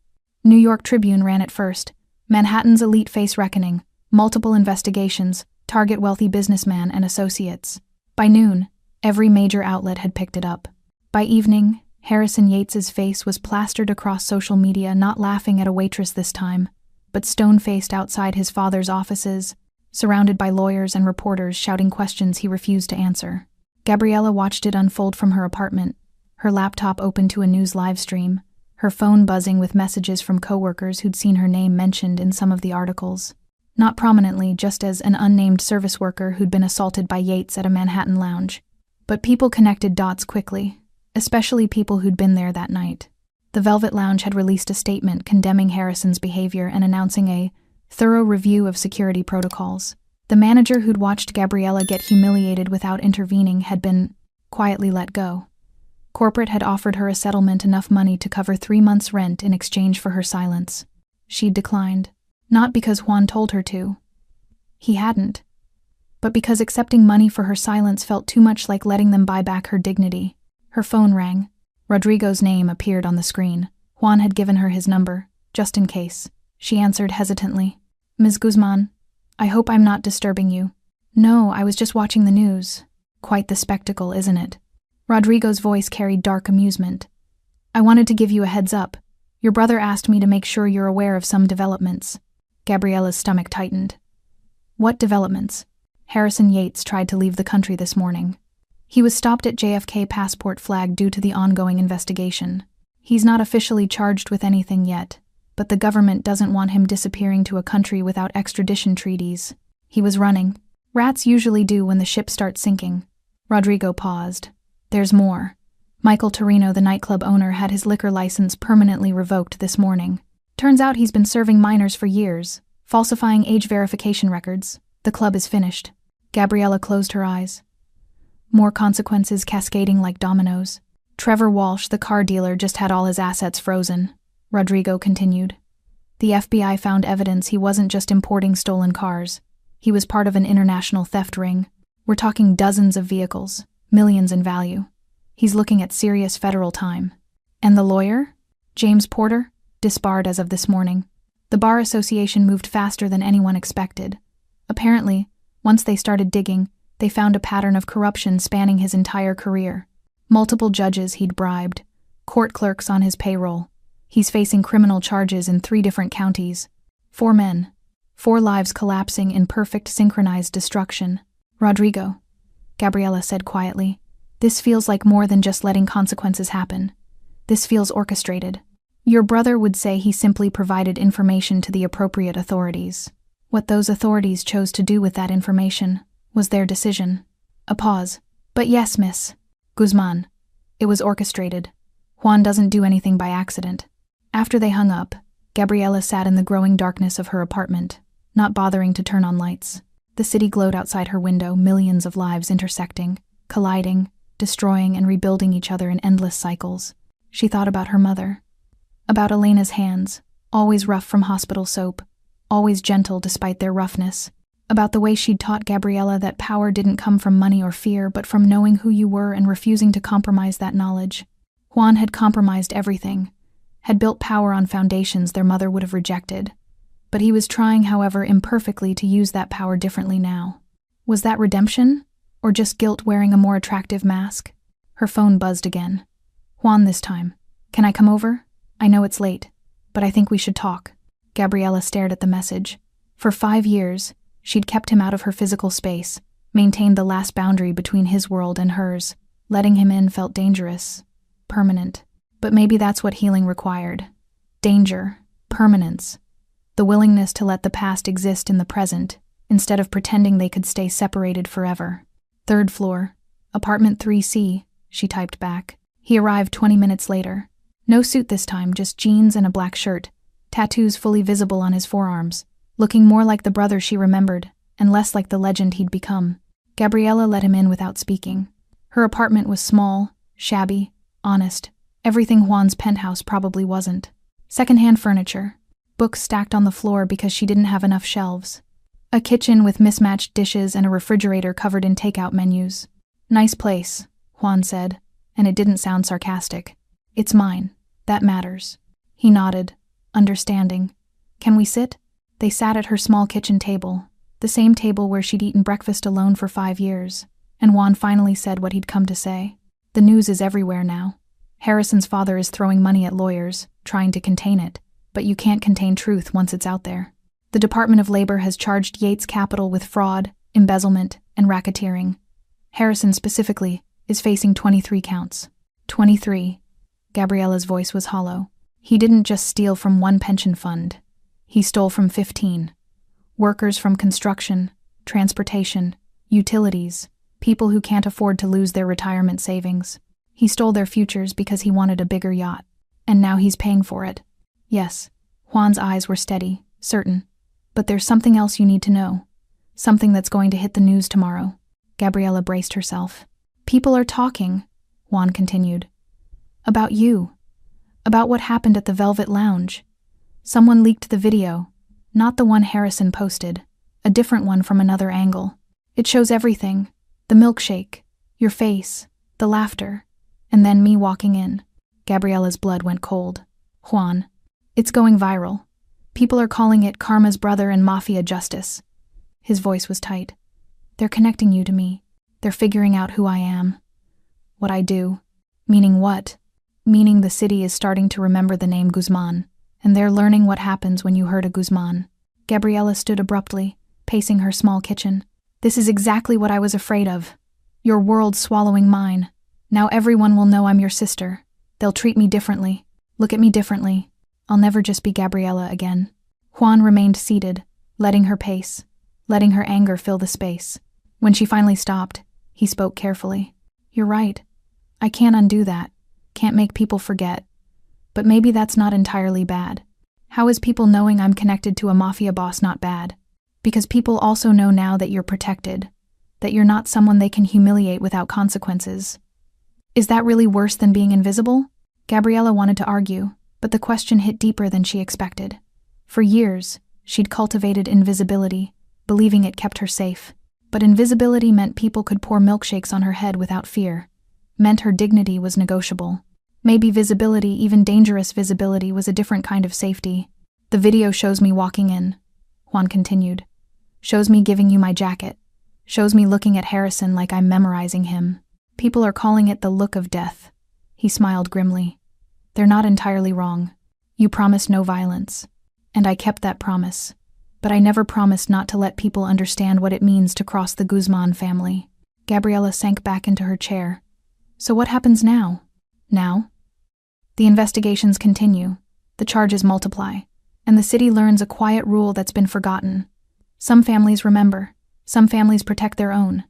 New York Tribune ran it first. Manhattan's elite face reckoning, multiple investigations, target wealthy businessman and associates. By noon, every major outlet had picked it up. By evening, Harrison Yates's face was plastered across social media, not laughing at a waitress this time, but stone-faced outside his father's offices, surrounded by lawyers and reporters shouting questions he refused to answer. Gabriella watched it unfold from her apartment, her laptop open to a news live stream, her phone buzzing with messages from coworkers who'd seen her name mentioned in some of the articles. Not prominently, just as an unnamed service worker who'd been assaulted by Yates at a Manhattan lounge. But people connected dots quickly, especially people who'd been there that night. The Velvet Lounge had released a statement condemning Harrison's behavior and announcing a thorough review of security protocols. The manager who'd watched Gabriella get humiliated without intervening had been quietly let go. Corporate had offered her a settlement, enough money to cover 3 months' rent in exchange for her silence. She'd declined, not because Juan told her to. He hadn't. But because accepting money for her silence felt too much like letting them buy back her dignity. Her phone rang. Rodrigo's name appeared on the screen. Juan had given her his number, just in case. She answered hesitantly. Ms. Guzman, I hope I'm not disturbing you. No, I was just watching the news. Quite the spectacle, isn't it? Rodrigo's voice carried dark amusement. I wanted to give you a heads up. Your brother asked me to make sure you're aware of some developments. Gabriella's stomach tightened. What developments? Harrison Yates tried to leave the country this morning. He was stopped at JFK passport flag due to the ongoing investigation. He's not officially charged with anything yet, but the government doesn't want him disappearing to a country without extradition treaties. He was running. Rats usually do when the ship starts sinking. Rodrigo paused. There's more. Michael Torino, the nightclub owner, had his liquor license permanently revoked this morning. Turns out he's been serving minors for years, falsifying age verification records. The club is finished. Gabriella closed her eyes. More consequences cascading like dominoes. Trevor Walsh, the car dealer, just had all his assets frozen. Rodrigo continued. The FBI found evidence he wasn't just importing stolen cars. He was part of an international theft ring. We're talking dozens of vehicles. Millions in value. He's looking at serious federal time. And the lawyer? James Porter? Disbarred as of this morning. The Bar Association moved faster than anyone expected. Apparently, once they started digging, they found a pattern of corruption spanning his entire career. Multiple judges he'd bribed, court clerks on his payroll. He's facing criminal charges in 3 different counties. 4 men. 4 lives collapsing in perfect synchronized destruction. Rodrigo, Gabriella said quietly, this feels like more than just letting consequences happen. This feels orchestrated. Your brother would say he simply provided information to the appropriate authorities. What those authorities chose to do with that information was their decision. A pause. But yes, Miss Guzman. It was orchestrated. Juan doesn't do anything by accident. After they hung up, Gabriella sat in the growing darkness of her apartment, not bothering to turn on lights. The city glowed outside her window, millions of lives intersecting, colliding, destroying and rebuilding each other in endless cycles. She thought about her mother. About Elena's hands, always rough from hospital soap, always gentle despite their roughness. About the way she'd taught Gabriella that power didn't come from money or fear, but from knowing who you were and refusing to compromise that knowledge. Juan had compromised everything, had built power on foundations their mother would have rejected. But he was trying, however imperfectly, to use that power differently now. Was that redemption? Or just guilt wearing a more attractive mask? Her phone buzzed again. Juan this time. Can I come over? I know it's late, but I think we should talk. Gabriella stared at the message. For 5 years, she'd kept him out of her physical space, maintained the last boundary between his world and hers. Letting him in felt dangerous, permanent. But maybe that's what healing required. Danger, permanence. The willingness to let the past exist in the present, instead of pretending they could stay separated forever. 3rd floor, apartment 3C, she typed back. He arrived 20 minutes later. No suit this time, just jeans and a black shirt, tattoos fully visible on his forearms, looking more like the brother she remembered, and less like the legend he'd become. Gabriella let him in without speaking. Her apartment was small, shabby, honest. Everything Juan's penthouse probably wasn't. Secondhand furniture. Books stacked on the floor because she didn't have enough shelves. A kitchen with mismatched dishes and a refrigerator covered in takeout menus. Nice place, Juan said, and it didn't sound sarcastic. It's mine. That matters. He nodded, understanding. Can we sit? They sat at her small kitchen table, the same table where she'd eaten breakfast alone for 5 years, and Juan finally said what he'd come to say. The news is everywhere now. Harrison's father is throwing money at lawyers, trying to contain it, but you can't contain truth once it's out there. The Department of Labor has charged Yates Capital with fraud, embezzlement, and racketeering. Harrison specifically is facing 23 counts. 23. Gabriella's voice was hollow. He didn't just steal from one pension fund. He stole from 15. Workers from construction, transportation, utilities, people who can't afford to lose their retirement savings. He stole their futures because he wanted a bigger yacht. And now he's paying for it. Yes, Juan's eyes were steady, certain. But there's something else you need to know. Something that's going to hit the news tomorrow. Gabriella braced herself. People are talking, Juan continued. About you. About what happened at the Velvet Lounge. Someone leaked the video, not the one Harrison posted, a different one from another angle. It shows everything. The milkshake, your face, the laughter, and then me walking in. Gabriella's blood went cold. Juan. It's going viral. People are calling it Karma's brother and Mafia justice. His voice was tight. They're connecting you to me. They're figuring out who I am. What I do. Meaning what? Meaning the city is starting to remember the name Guzman, and they're learning what happens when you hurt a Guzman. Gabriella stood abruptly, pacing her small kitchen. This is exactly what I was afraid of. Your world swallowing mine. Now everyone will know I'm your sister. They'll treat me differently. Look at me differently. I'll never just be Gabriella again. Juan remained seated, letting her pace, letting her anger fill the space. When she finally stopped, he spoke carefully. You're right. I can't undo that. Can't make people forget. But maybe that's not entirely bad. How is people knowing I'm connected to a mafia boss not bad? Because people also know now that you're protected, that you're not someone they can humiliate without consequences. Is that really worse than being invisible? Gabriella wanted to argue, but the question hit deeper than she expected. For years, she'd cultivated invisibility, believing it kept her safe. But invisibility meant people could pour milkshakes on her head without fear, meant her dignity was negotiable. Maybe visibility, even dangerous visibility, was a different kind of safety. The video shows me walking in, Juan continued. Shows me giving you my jacket. Shows me looking at Harrison like I'm memorizing him. People are calling it the look of death. He smiled grimly. They're not entirely wrong. You promised no violence. And I kept that promise. But I never promised not to let people understand what it means to cross the Guzman family. Gabriella sank back into her chair. So what happens now? Now? The investigations continue. The charges multiply. And the city learns a quiet rule that's been forgotten. Some families remember. Some families protect their own.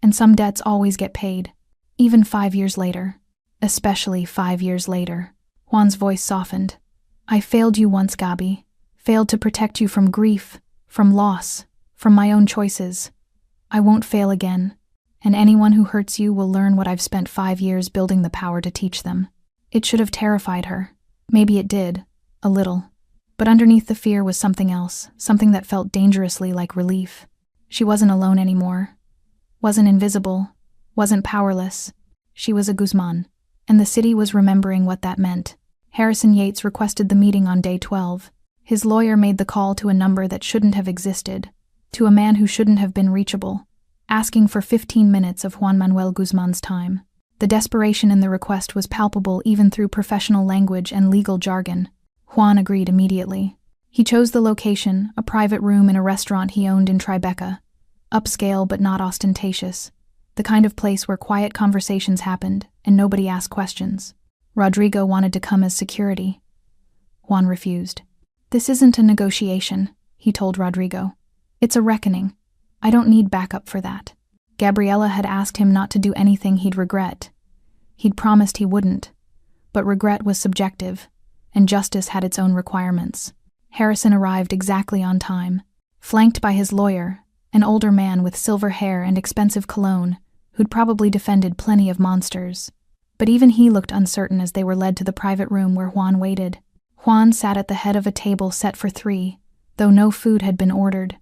And some debts always get paid. Even 5 years later. Especially 5 years later. Juan's voice softened. I failed you once, Gabi. Failed to protect you from grief, from loss, from my own choices. I won't fail again. And anyone who hurts you will learn what I've spent 5 years building the power to teach them. It should have terrified her. Maybe it did. A little. But underneath the fear was something else, something that felt dangerously like relief. She wasn't alone anymore. Wasn't invisible. Wasn't powerless. She was a Guzman. And the city was remembering what that meant. Harrison Yates requested the meeting on day 12. His lawyer made the call to a number that shouldn't have existed, to a man who shouldn't have been reachable, asking for 15 minutes of Juan Manuel Guzman's time. The desperation in the request was palpable even through professional language and legal jargon. Juan agreed immediately. He chose the location, a private room in a restaurant he owned in Tribeca. Upscale but not ostentatious. The kind of place where quiet conversations happened and nobody asked questions. Rodrigo wanted to come as security. Juan refused. This isn't a negotiation, he told Rodrigo. It's a reckoning. I don't need backup for that. Gabriella had asked him not to do anything he'd regret. He'd promised he wouldn't. But regret was subjective, and justice had its own requirements. Harrison arrived exactly on time, flanked by his lawyer, an older man with silver hair and expensive cologne, who'd probably defended plenty of monsters. But even he looked uncertain as they were led to the private room where Juan waited. Juan sat at the head of a table set for 3, though no food had been ordered.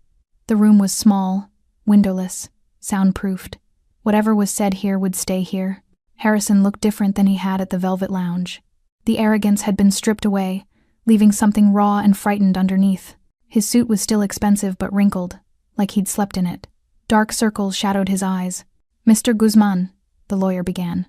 The room was small, windowless, soundproofed. Whatever was said here would stay here. Harrison looked different than he had at the Velvet Lounge. The arrogance had been stripped away, leaving something raw and frightened underneath. His suit was still expensive but wrinkled, like he'd slept in it. Dark circles shadowed his eyes. "Mr. Guzman," the lawyer began.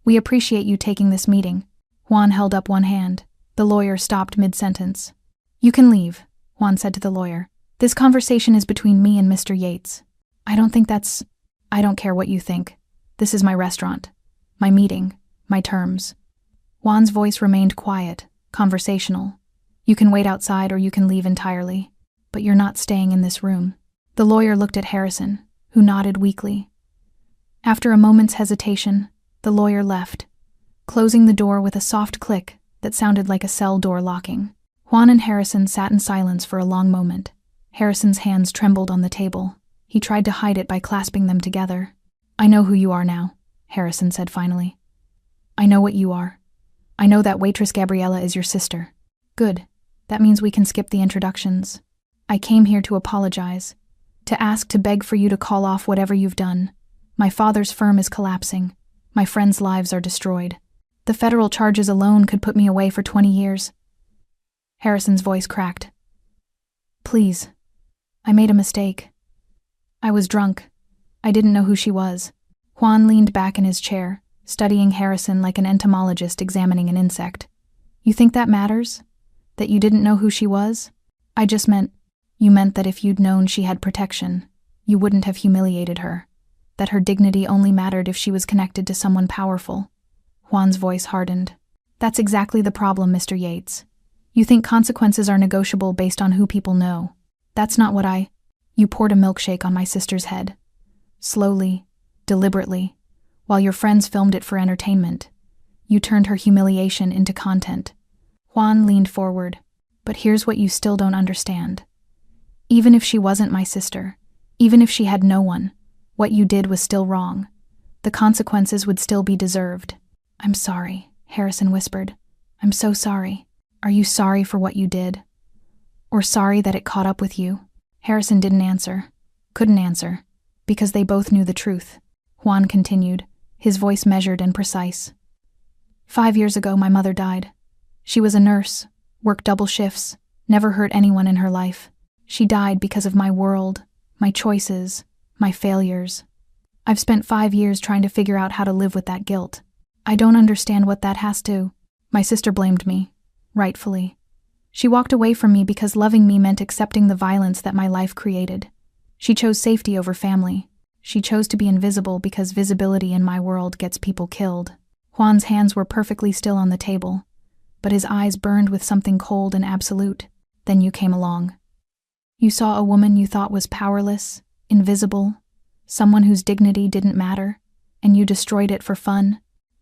"We appreciate you taking this meeting." Juan held up one hand. The lawyer stopped mid-sentence. "You can leave," Juan said to the lawyer. "This conversation is between me and Mr. Yates. I don't care what you think. This is my restaurant, my meeting, my terms." Juan's voice remained quiet, conversational. "You can wait outside or you can leave entirely, but you're not staying in this room." The lawyer looked at Harrison, who nodded weakly. After a moment's hesitation, the lawyer left, closing the door with a soft click that sounded like a cell door locking. Juan and Harrison sat in silence for a long moment. Harrison's hands trembled on the table. He tried to hide it by clasping them together. "I know who you are now," Harrison said finally. "I know what you are. I know that Waitress Gabriella is your sister." "Good. That means we can skip the introductions. I came here to apologize, to beg for you to call off whatever you've done. My father's firm is collapsing. My friends' lives are destroyed. The federal charges alone could put me away for 20 years. Harrison's voice cracked. "Please. I made a mistake. I was drunk. I didn't know who she was." Juan leaned back in his chair, studying Harrison like an entomologist examining an insect. "You think that matters? That you didn't know who she was?" "I just meant, you meant that if you'd known she had protection, you wouldn't have humiliated her. That her dignity only mattered if she was connected to someone powerful." Juan's voice hardened. "That's exactly the problem, Mr. Yates. You think consequences are negotiable based on who people know. That's not what You poured a milkshake on my sister's head. Slowly, deliberately, while your friends filmed it for entertainment. You turned her humiliation into content." Juan leaned forward. "But here's what you still don't understand. Even if she wasn't my sister, even if she had no one, what you did was still wrong. The consequences would still be deserved." "I'm sorry," Harrison whispered. "I'm so sorry." "Are you sorry for what you did? Or sorry that it caught up with you?" Harrison didn't answer. Couldn't answer. Because they both knew the truth. Juan continued, his voice measured and precise. 5 years ago, my mother died. She was a nurse, worked double shifts, never hurt anyone in her life. She died because of my world, my choices, my failures. I've spent 5 years trying to figure out how to live with that guilt. I don't understand what that has to. My sister blamed me, rightfully. She walked away from me because loving me meant accepting the violence that my life created. She chose safety over family. She chose to be invisible because visibility in my world gets people killed." Juan's hands were perfectly still on the table, but his eyes burned with something cold and absolute. "Then you came along. You saw a woman you thought was powerless, invisible, someone whose dignity didn't matter, and you destroyed it for fun.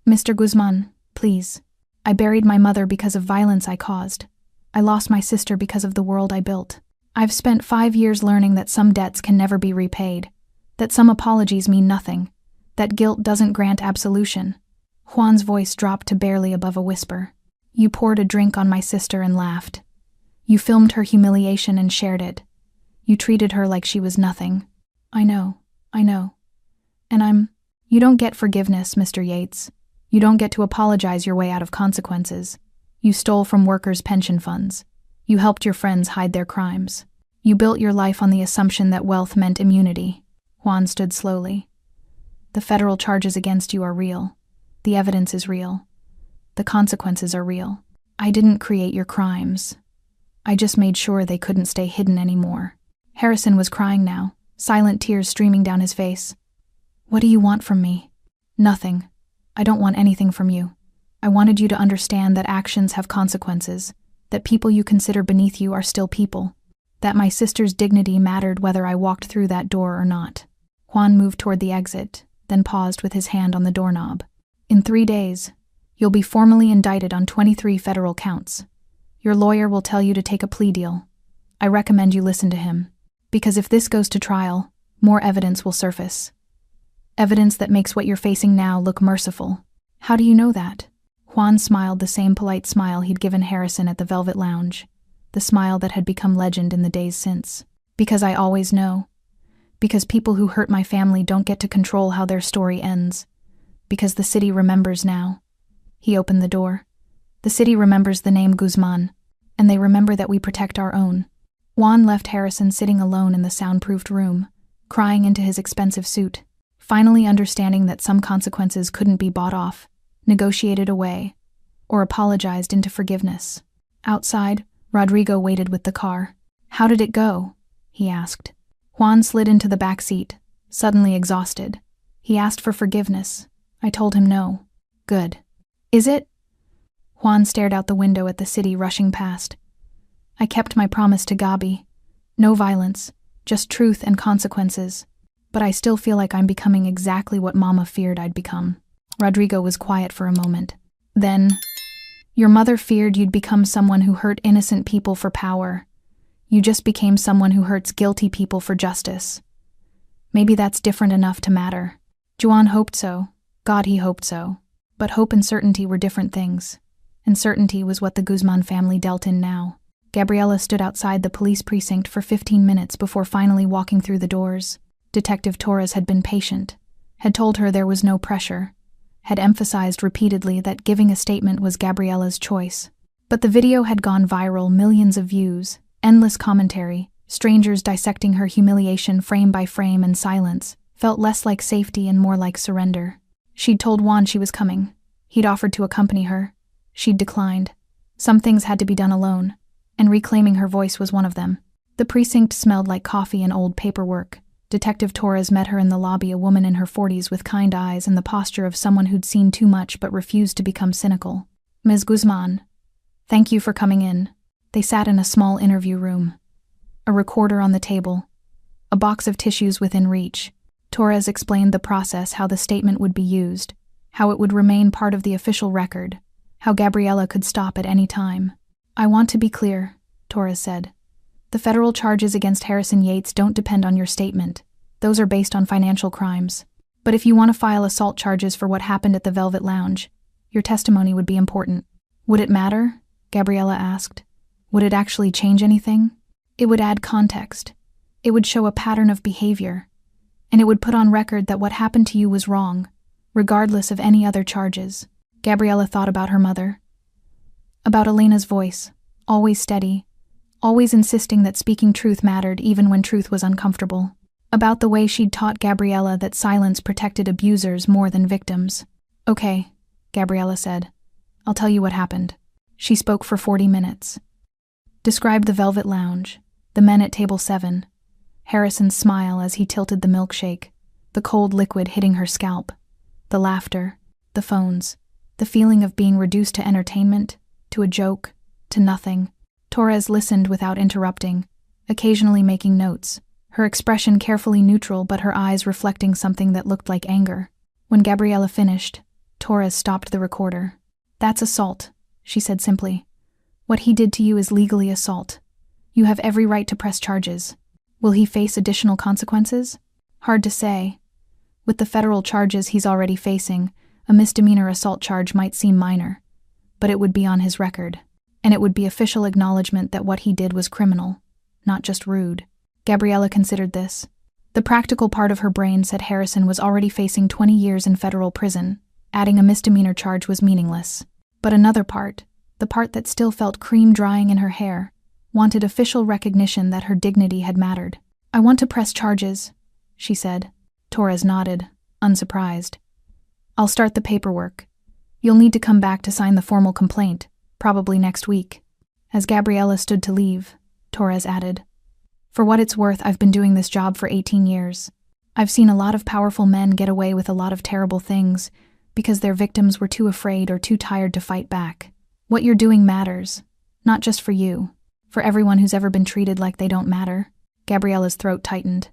Mr. Guzman, please. I buried my mother because of violence I caused. I lost my sister because of the world I built. I've spent 5 years learning that some debts can never be repaid, that some apologies mean nothing, that guilt doesn't grant absolution." Juan's voice dropped to barely above a whisper. "You poured a drink on my sister and laughed. You filmed her humiliation and shared it. You treated her like she was nothing. I know. And You don't get forgiveness, Mr. Yates. You don't get to apologize your way out of consequences. You stole from workers' pension funds. You helped your friends hide their crimes. You built your life on the assumption that wealth meant immunity." Juan stood slowly. "The federal charges against you are real. The evidence is real. The consequences are real. I didn't create your crimes. I just made sure they couldn't stay hidden anymore." Harrison was crying now, silent tears streaming down his face. "What do you want from me?" "Nothing. I don't want anything from you. I wanted you to understand that actions have consequences, that people you consider beneath you are still people, that my sister's dignity mattered whether I walked through that door or not." Juan moved toward the exit, then paused with his hand on the doorknob. "In 3 days, you'll be formally indicted on 23 federal counts. Your lawyer will tell you to take a plea deal. I recommend you listen to him, because if this goes to trial, more evidence will surface. Evidence that makes what you're facing now look merciful." "How do you know that?" Juan smiled the same polite smile he'd given Harrison at the Velvet Lounge, the smile that had become legend in the days since. "Because I always know. Because people who hurt my family don't get to control how their story ends. because the city remembers now. He opened the door. The city remembers the name Guzman, and they remember that we protect our own. Juan left Harrison sitting alone in the soundproofed room, crying into his expensive suit, finally understanding that some consequences couldn't be bought off, negotiated away, or apologized into forgiveness. Outside, Rodrigo waited with the car. "How did it go?" he asked. Juan slid into the back seat, suddenly exhausted. He asked for forgiveness. I told him no. "Good. Is it?" Juan stared out the window at the city rushing past. "I kept my promise to Gabi. No violence, just truth and consequences. But I still feel like I'm becoming exactly what Mama feared I'd become." Rodrigo was quiet for a moment. Then, "Your mother feared you'd become someone who hurt innocent people for power. You just became someone who hurts guilty people for justice. Maybe that's different enough to matter." Juan hoped so. God, he hoped so. But hope and certainty were different things. And certainty was what the Guzman family dealt in now. Gabriela stood outside the police precinct for 15 minutes before finally walking through the doors. Detective Torres had been patient, had told her there was no pressure, had emphasized repeatedly that giving a statement was Gabriela's choice. But the video had gone viral, millions of views, endless commentary, strangers dissecting her humiliation frame by frame, and silence felt less like safety and more like surrender. She'd told Juan she was coming. He'd offered to accompany her. She'd declined. Some things had to be done alone, and reclaiming her voice was one of them. The precinct smelled like coffee and old paperwork. Detective Torres met her in the lobby, a woman in her 40s with kind eyes and the posture of someone who'd seen too much but refused to become cynical. "Ms. Guzman, thank you for coming in." They sat in a small interview room. A recorder on the table, a box of tissues within reach. Torres explained the process, how the statement would be used, how it would remain part of the official record, how Gabriela could stop at any time. "I want to be clear," Torres said. "The federal charges against Harrison Yates don't depend on your statement. Those are based on financial crimes. But if you want to file assault charges for what happened at the Velvet Lounge, your testimony would be important." "Would it matter?" Gabriela asked. "Would it actually change anything?" "It would add context. It would show a pattern of behavior. And it would put on record that what happened to you was wrong, regardless of any other charges." Gabriela thought about her mother. About Elena's voice, always steady, always insisting that speaking truth mattered even when truth was uncomfortable. About the way she'd taught Gabriela that silence protected abusers more than victims. "Okay," Gabriela said. "I'll tell you what happened." She spoke for 40 minutes. Described the Velvet Lounge, the men at table 7, Harrison's smile as he tilted the milkshake, the cold liquid hitting her scalp, the laughter, the phones, the feeling of being reduced to entertainment, to a joke, to nothing. Torres listened without interrupting, occasionally making notes, her expression carefully neutral but her eyes reflecting something that looked like anger. When Gabriela finished, Torres stopped the recorder. "That's assault," she said simply. "What he did to you is legally assault. You have every right to press charges. Will he face additional consequences? Hard to say. With the federal charges he's already facing, a misdemeanor assault charge might seem minor, but it would be on his record, and it would be official acknowledgement that what he did was criminal, not just rude." Gabriela considered this. The practical part of her brain said Harrison was already facing 20 years in federal prison. Adding a misdemeanor charge was meaningless. But another part, the part that still felt cream drying in her hair, wanted official recognition that her dignity had mattered. "I want to press charges," she said. Torres nodded, unsurprised. "I'll start the paperwork. You'll need to come back to sign the formal complaint, probably next week." As Gabriela stood to leave, Torres added, "For what it's worth, I've been doing this job for 18 years. I've seen a lot of powerful men get away with a lot of terrible things because their victims were too afraid or too tired to fight back. What you're doing matters, not just for you, for everyone who's ever been treated like they don't matter." Gabriela's throat tightened.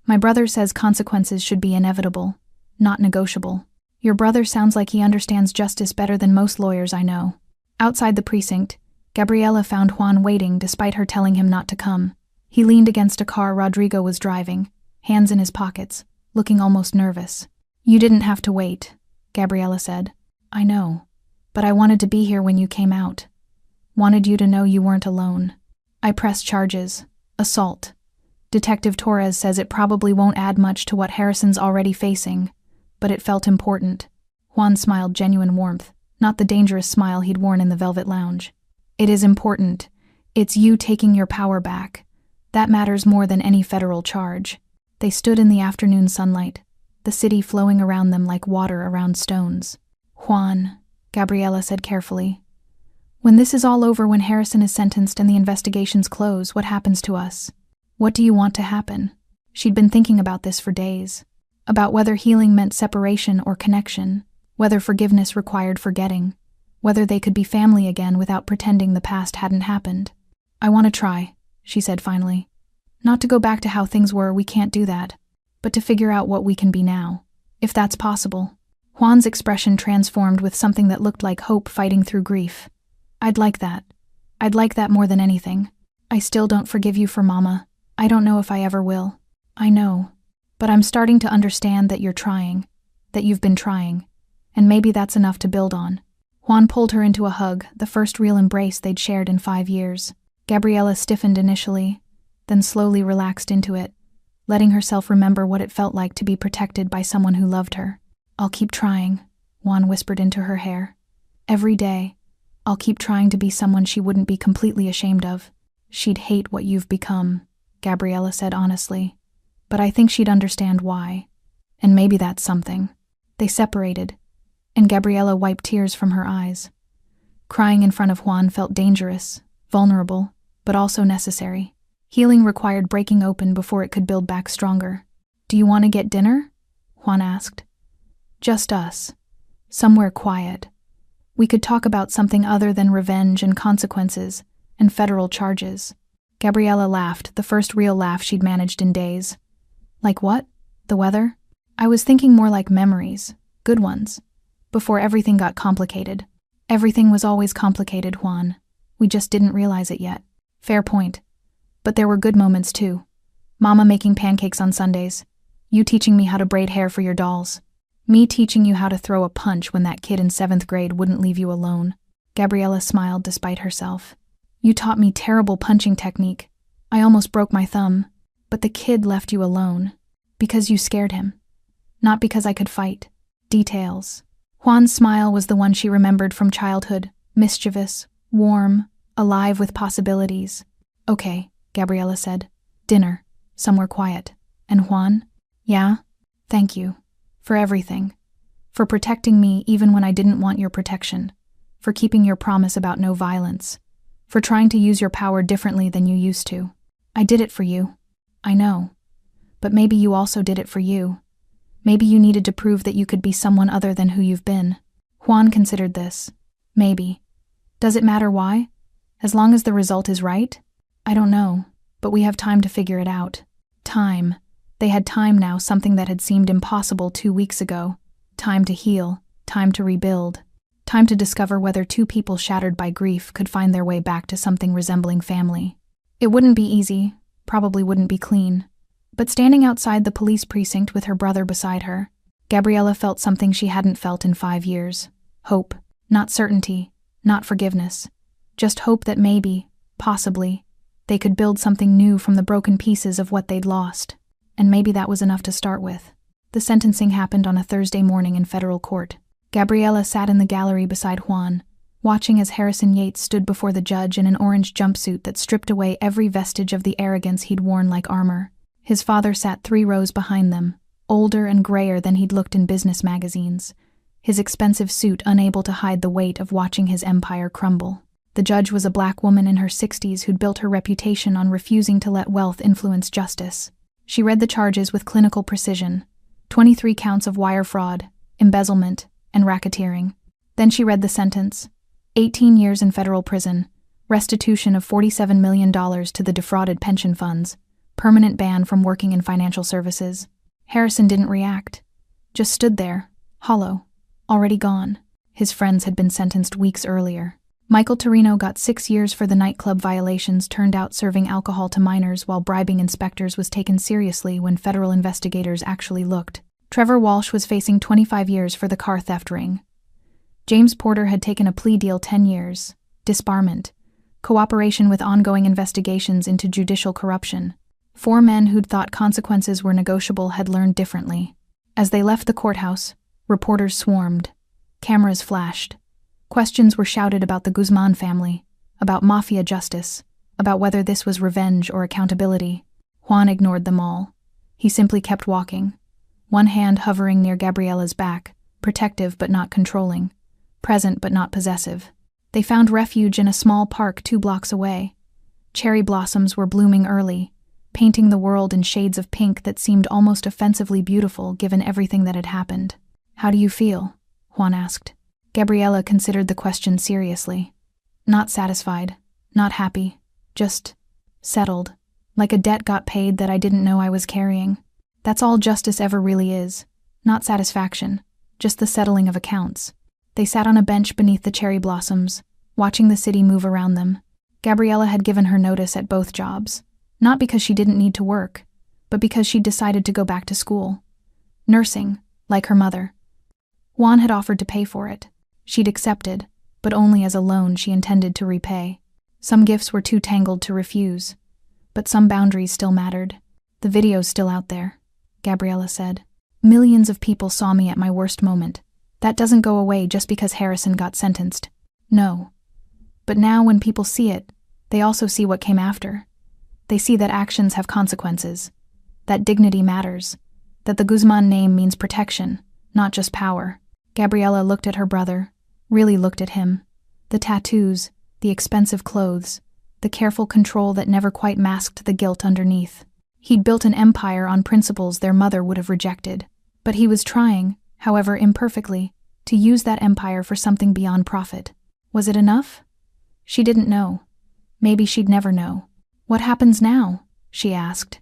"My brother says consequences should be inevitable, not negotiable." "Your brother sounds like he understands justice better than most lawyers I know." Outside the precinct, Gabriela found Juan waiting despite her telling him not to come. He leaned against a car Rodrigo was driving, hands in his pockets, looking almost nervous. "You didn't have to wait," Gabriela said. "I know, but I wanted to be here when you came out. Wanted you to know you weren't alone. I pressed charges. Assault. Detective Torres says it probably won't add much to what Harrison's already facing, but it felt important." Juan smiled genuine warmth, not the dangerous smile he'd worn in the Velvet Lounge. It is important. It's you taking your power back. That matters more than any federal charge. They stood in the afternoon sunlight, the city flowing around them like water around stones. Juan, Gabriela said carefully, when this is all over, when Harrison is sentenced and the investigations close, what happens to us? What do you want to happen? She'd been thinking about this for days. About whether healing meant separation or connection, whether forgiveness required forgetting, whether they could be family again without pretending the past hadn't happened. I want to try, she said finally. Not to go back to how things were, we can't do that, but to figure out what we can be now, if that's possible. Juan's expression transformed with something that looked like hope fighting through grief. I'd like that. I'd like that more than anything. I still don't forgive you for Mama. I don't know if I ever will. I know. But I'm starting to understand that you're trying, that you've been trying, and maybe that's enough to build on. Juan pulled her into a hug, the first real embrace they'd shared in 5 years. Gabriela stiffened initially, then slowly relaxed into it, letting herself remember what it felt like to be protected by someone who loved her. I'll keep trying, Juan whispered into her hair. Every day, I'll keep trying to be someone she wouldn't be completely ashamed of. She'd hate what you've become, Gabriela said honestly, but I think she'd understand why. And maybe that's something. They separated, and Gabriela wiped tears from her eyes. Crying in front of Juan felt dangerous, vulnerable, but also necessary. Healing required breaking open before it could build back stronger. Do you want to get dinner? Juan asked. Just us. Somewhere quiet. We could talk about something other than revenge and consequences and federal charges. Gabriela laughed, the first real laugh she'd managed in days. Like what? The weather? I was thinking more like memories, good ones, before everything got complicated. Everything was always complicated, Juan. We just didn't realize it yet. Fair point. But there were good moments too. Mama making pancakes on Sundays. You teaching me how to braid hair for your dolls. Me teaching you how to throw a punch when that kid in 7th grade wouldn't leave you alone. Gabriela smiled despite herself. You taught me terrible punching technique. I almost broke my thumb. But the kid left you alone. Because you scared him. Not because I could fight. Details. Juan's smile was the one she remembered from childhood. Mischievous, warm, alive with possibilities. Okay, Gabriela said. Dinner. Somewhere quiet. And Juan? Yeah? Thank you. For everything. For protecting me even when I didn't want your protection. For keeping your promise about no violence. For trying to use your power differently than you used to. I did it for you. I know. But maybe you also did it for you. Maybe you needed to prove that you could be someone other than who you've been. Juan considered this. Maybe. Does it matter why? As long as the result is right? I don't know, but we have time to figure it out. Time. They had time now, something that had seemed impossible 2 weeks ago. Time to heal, time to rebuild, time to discover whether two people shattered by grief could find their way back to something resembling family. It wouldn't be easy, probably wouldn't be clean. But standing outside the police precinct with her brother beside her, Gabriela felt something she hadn't felt in 5 years. Hope, not certainty, not forgiveness. Just hope that maybe, possibly, they could build something new from the broken pieces of what they'd lost. And maybe that was enough to start with. The sentencing happened on a Thursday morning in federal court. Gabriela sat in the gallery beside Juan, watching as Harrison Yates stood before the judge in an orange jumpsuit that stripped away every vestige of the arrogance he'd worn like armor. His father sat 3 rows behind them, older and grayer than he'd looked in business magazines, his expensive suit unable to hide the weight of watching his empire crumble. The judge was a black woman in her 60s who'd built her reputation on refusing to let wealth influence justice. She read the charges with clinical precision, 23 counts of wire fraud, embezzlement, and racketeering. Then she read the sentence, 18 years in federal prison, restitution of $47 million to the defrauded pension funds, permanent ban from working in financial services. Harrison didn't react, just stood there, hollow, already gone. His friends had been sentenced weeks earlier. Michael Torino got 6 years for the nightclub violations turned out serving alcohol to minors while bribing inspectors was taken seriously when federal investigators actually looked. Trevor Walsh was facing 25 years for the car theft ring. James Porter had taken a plea deal 10 years, disbarment, cooperation with ongoing investigations into judicial corruption. 4 men who'd thought consequences were negotiable had learned differently. As they left the courthouse, reporters swarmed, Cameras flashed. Questions were shouted about the Guzman family, about Mafia justice, about whether this was revenge or accountability. Juan ignored them all. He simply kept walking, one hand hovering near Gabriella's back, protective but not controlling, present but not possessive. They found refuge in a small park 2 blocks away. Cherry blossoms were blooming early, painting the world in shades of pink that seemed almost offensively beautiful given everything that had happened. "How do you feel?" Juan asked. Gabriella considered the question seriously. Not satisfied, not happy, just settled, like a debt got paid that I didn't know I was carrying. That's all justice ever really is, not satisfaction, just the settling of accounts. They sat on a bench beneath the cherry blossoms, watching the city move around them. Gabriella had given her notice at both jobs, not because she didn't need to work, but because she'd decided to go back to school. Nursing, like her mother. Juan had offered to pay for it. She'd accepted, but only as a loan she intended to repay. Some gifts were too tangled to refuse, but some boundaries still mattered. "The video's still out there," Gabriella said. "Millions of people saw me at my worst moment. That doesn't go away just because Harrison got sentenced. No. But now when people see it, they also see what came after. They see that actions have consequences, that dignity matters, that the Guzman name means protection, not just power." Gabriella looked at her brother, really looked at him. The tattoos, the expensive clothes, the careful control that never quite masked the guilt underneath. He'd built an empire on principles their mother would have rejected, but he was trying, however imperfectly, to use that empire for something beyond profit. Was it enough? She didn't know. Maybe she'd never know. "What happens now?" she asked.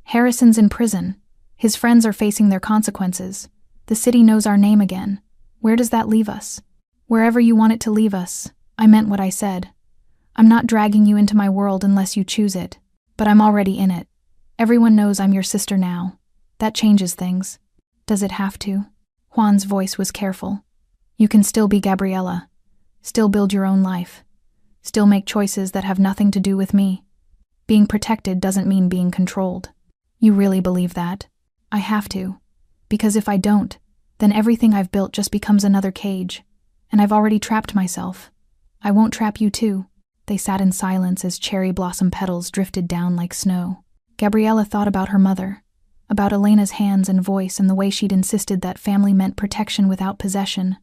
"Harrison's in prison. His friends are facing their consequences. The city knows our name again. Where does that leave us?" "Wherever you want it to leave us. I meant what I said. I'm not dragging you into my world unless you choose it, but I'm already in it. Everyone knows I'm your sister now. That changes things." "Does it have to?" Juan's voice was careful. "You can still be Gabriella. Still build your own life. Still make choices that have nothing to do with me. Being protected doesn't mean being controlled." "You really believe that?" "I have to. Because if I don't, then everything I've built just becomes another cage. And I've already trapped myself. I won't trap you too." They sat in silence as cherry blossom petals drifted down like snow. Gabriella thought about her mother, about Elena's hands and voice and the way she'd insisted that family meant protection without possession,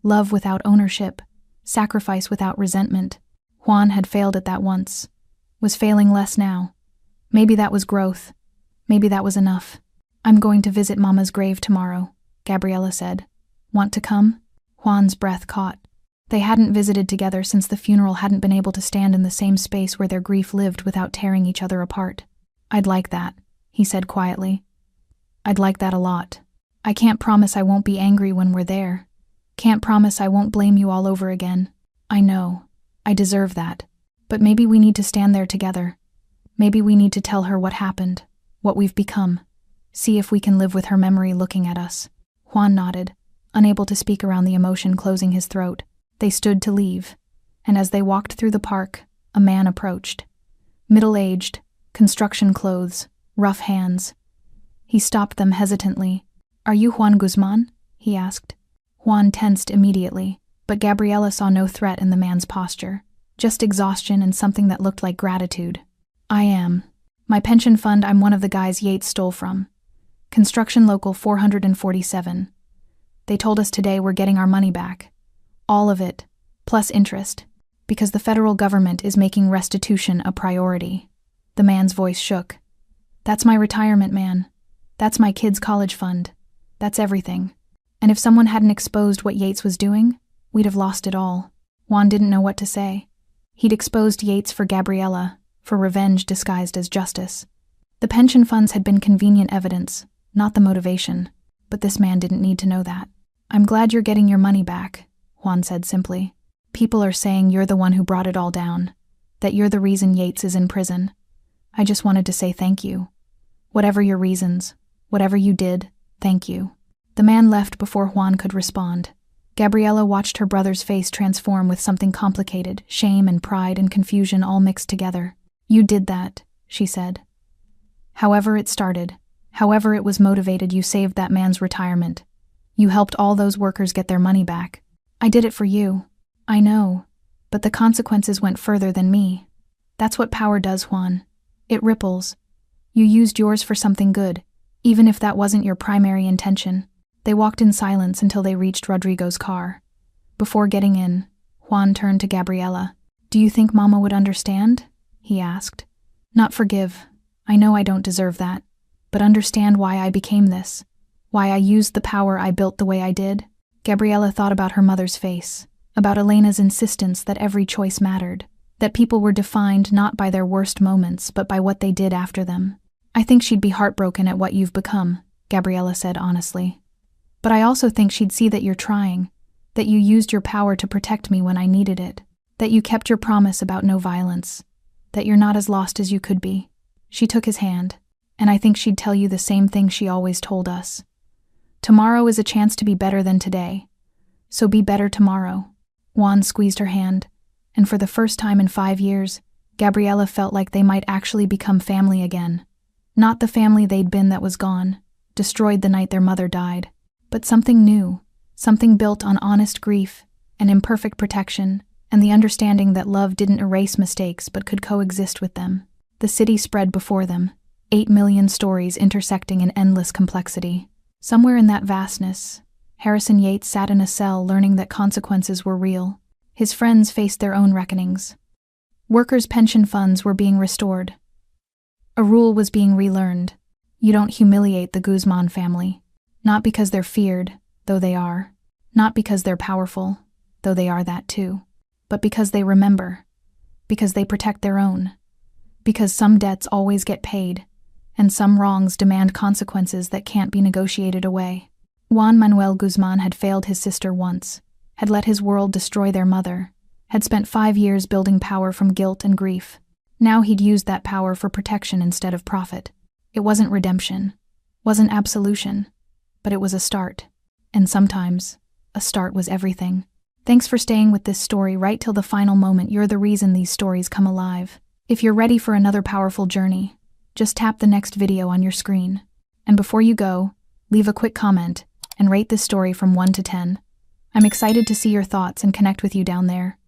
love without ownership, sacrifice without resentment. Juan had failed at that once, was failing less now. Maybe that was growth. Maybe that was enough. "I'm going to visit Mama's grave tomorrow," Gabriella said. "Want to come?" Juan's breath caught. They hadn't visited together since the funeral hadn't been able to stand in the same space where their grief lived without tearing each other apart. "I'd like that," he said quietly. "I'd like that a lot. I can't promise I won't be angry when we're there. Can't promise I won't blame you all over again. I know. I deserve that. But maybe we need to stand there together. Maybe we need to tell her what happened, what we've become. See if we can live with her memory looking at us." Juan nodded, unable to speak around the emotion closing his throat. They stood to leave, and as they walked through the park, a man approached. Middle-aged, construction clothes, rough hands. He stopped them hesitantly. "Are you Juan Guzman?" he asked. Juan tensed immediately, but Gabriella saw no threat in the man's posture, just exhaustion and something that looked like gratitude. "I am. My pension fund, I'm one of the guys Yates stole from. Construction Local 447. They told us today we're getting our money back. All of it, plus interest, because the federal government is making restitution a priority." The man's voice shook. "That's my retirement, man. That's my kids' college fund. That's everything. And if someone hadn't exposed what Yates was doing, we'd have lost it all." Juan didn't know what to say. He'd exposed Yates for Gabriella, for revenge disguised as justice. The pension funds had been convenient evidence, not the motivation, but this man didn't need to know that. "I'm glad you're getting your money back," Juan said simply. "People are saying you're the one who brought it all down, that you're the reason Yates is in prison. I just wanted to say thank you. Whatever your reasons, whatever you did, thank you." The man left before Juan could respond. Gabriella watched her brother's face transform with something complicated, shame and pride and confusion all mixed together. "You did that," she said. "However it started, however it was motivated, you saved that man's retirement. You helped all those workers get their money back. I did it for you. I know, but the consequences went further than me. That's what power does, Juan. It ripples. You used yours for something good, even if that wasn't your primary intention. They walked in silence until they reached Rodrigo's car. Before getting in, Juan turned to Gabriela. Do you think Mama would understand? He asked. Not forgive. I know I don't deserve that. But understand why I became this. Why I used the power I built the way I did. Gabriela thought about her mother's face, about Elena's insistence that every choice mattered, that people were defined not by their worst moments but by what they did after them. I think she'd be heartbroken at what you've become, Gabriela said honestly. But I also think she'd see that you're trying, that you used your power to protect me when I needed it, that you kept your promise about no violence, that you're not as lost as you could be. She took his hand, and I think she'd tell you the same thing she always told us. Tomorrow is a chance to be better than today, so be better tomorrow. Juan squeezed her hand, and for the first time in 5 years, Gabriela felt like they might actually become family again. Not the family they'd been that was gone, destroyed the night their mother died, but something new, something built on honest grief and imperfect protection, and the understanding that love didn't erase mistakes but could coexist with them. The city spread before them, 8 million stories intersecting in endless complexity. Somewhere in that vastness, Harrison Yates sat in a cell learning that consequences were real. His friends faced their own reckonings. Workers' pension funds were being restored. A rule was being relearned. You don't humiliate the Guzman family. Not because they're feared, though they are. Not because they're powerful, though they are that too. But because they remember. Because they protect their own. Because some debts always get paid, and some wrongs demand consequences that can't be negotiated away. Juan Manuel Guzman had failed his sister once, had let his world destroy their mother, had spent 5 years building power from guilt and grief. Now he'd used that power for protection instead of profit. It wasn't redemption, wasn't absolution, but it was a start. And sometimes, a start was everything. Thanks for staying with this story right till the final moment. You're the reason these stories come alive. If you're ready for another powerful journey, just tap the next video on your screen. And before you go, leave a quick comment and rate this story from 1 to 10. I'm excited to see your thoughts and connect with you down there.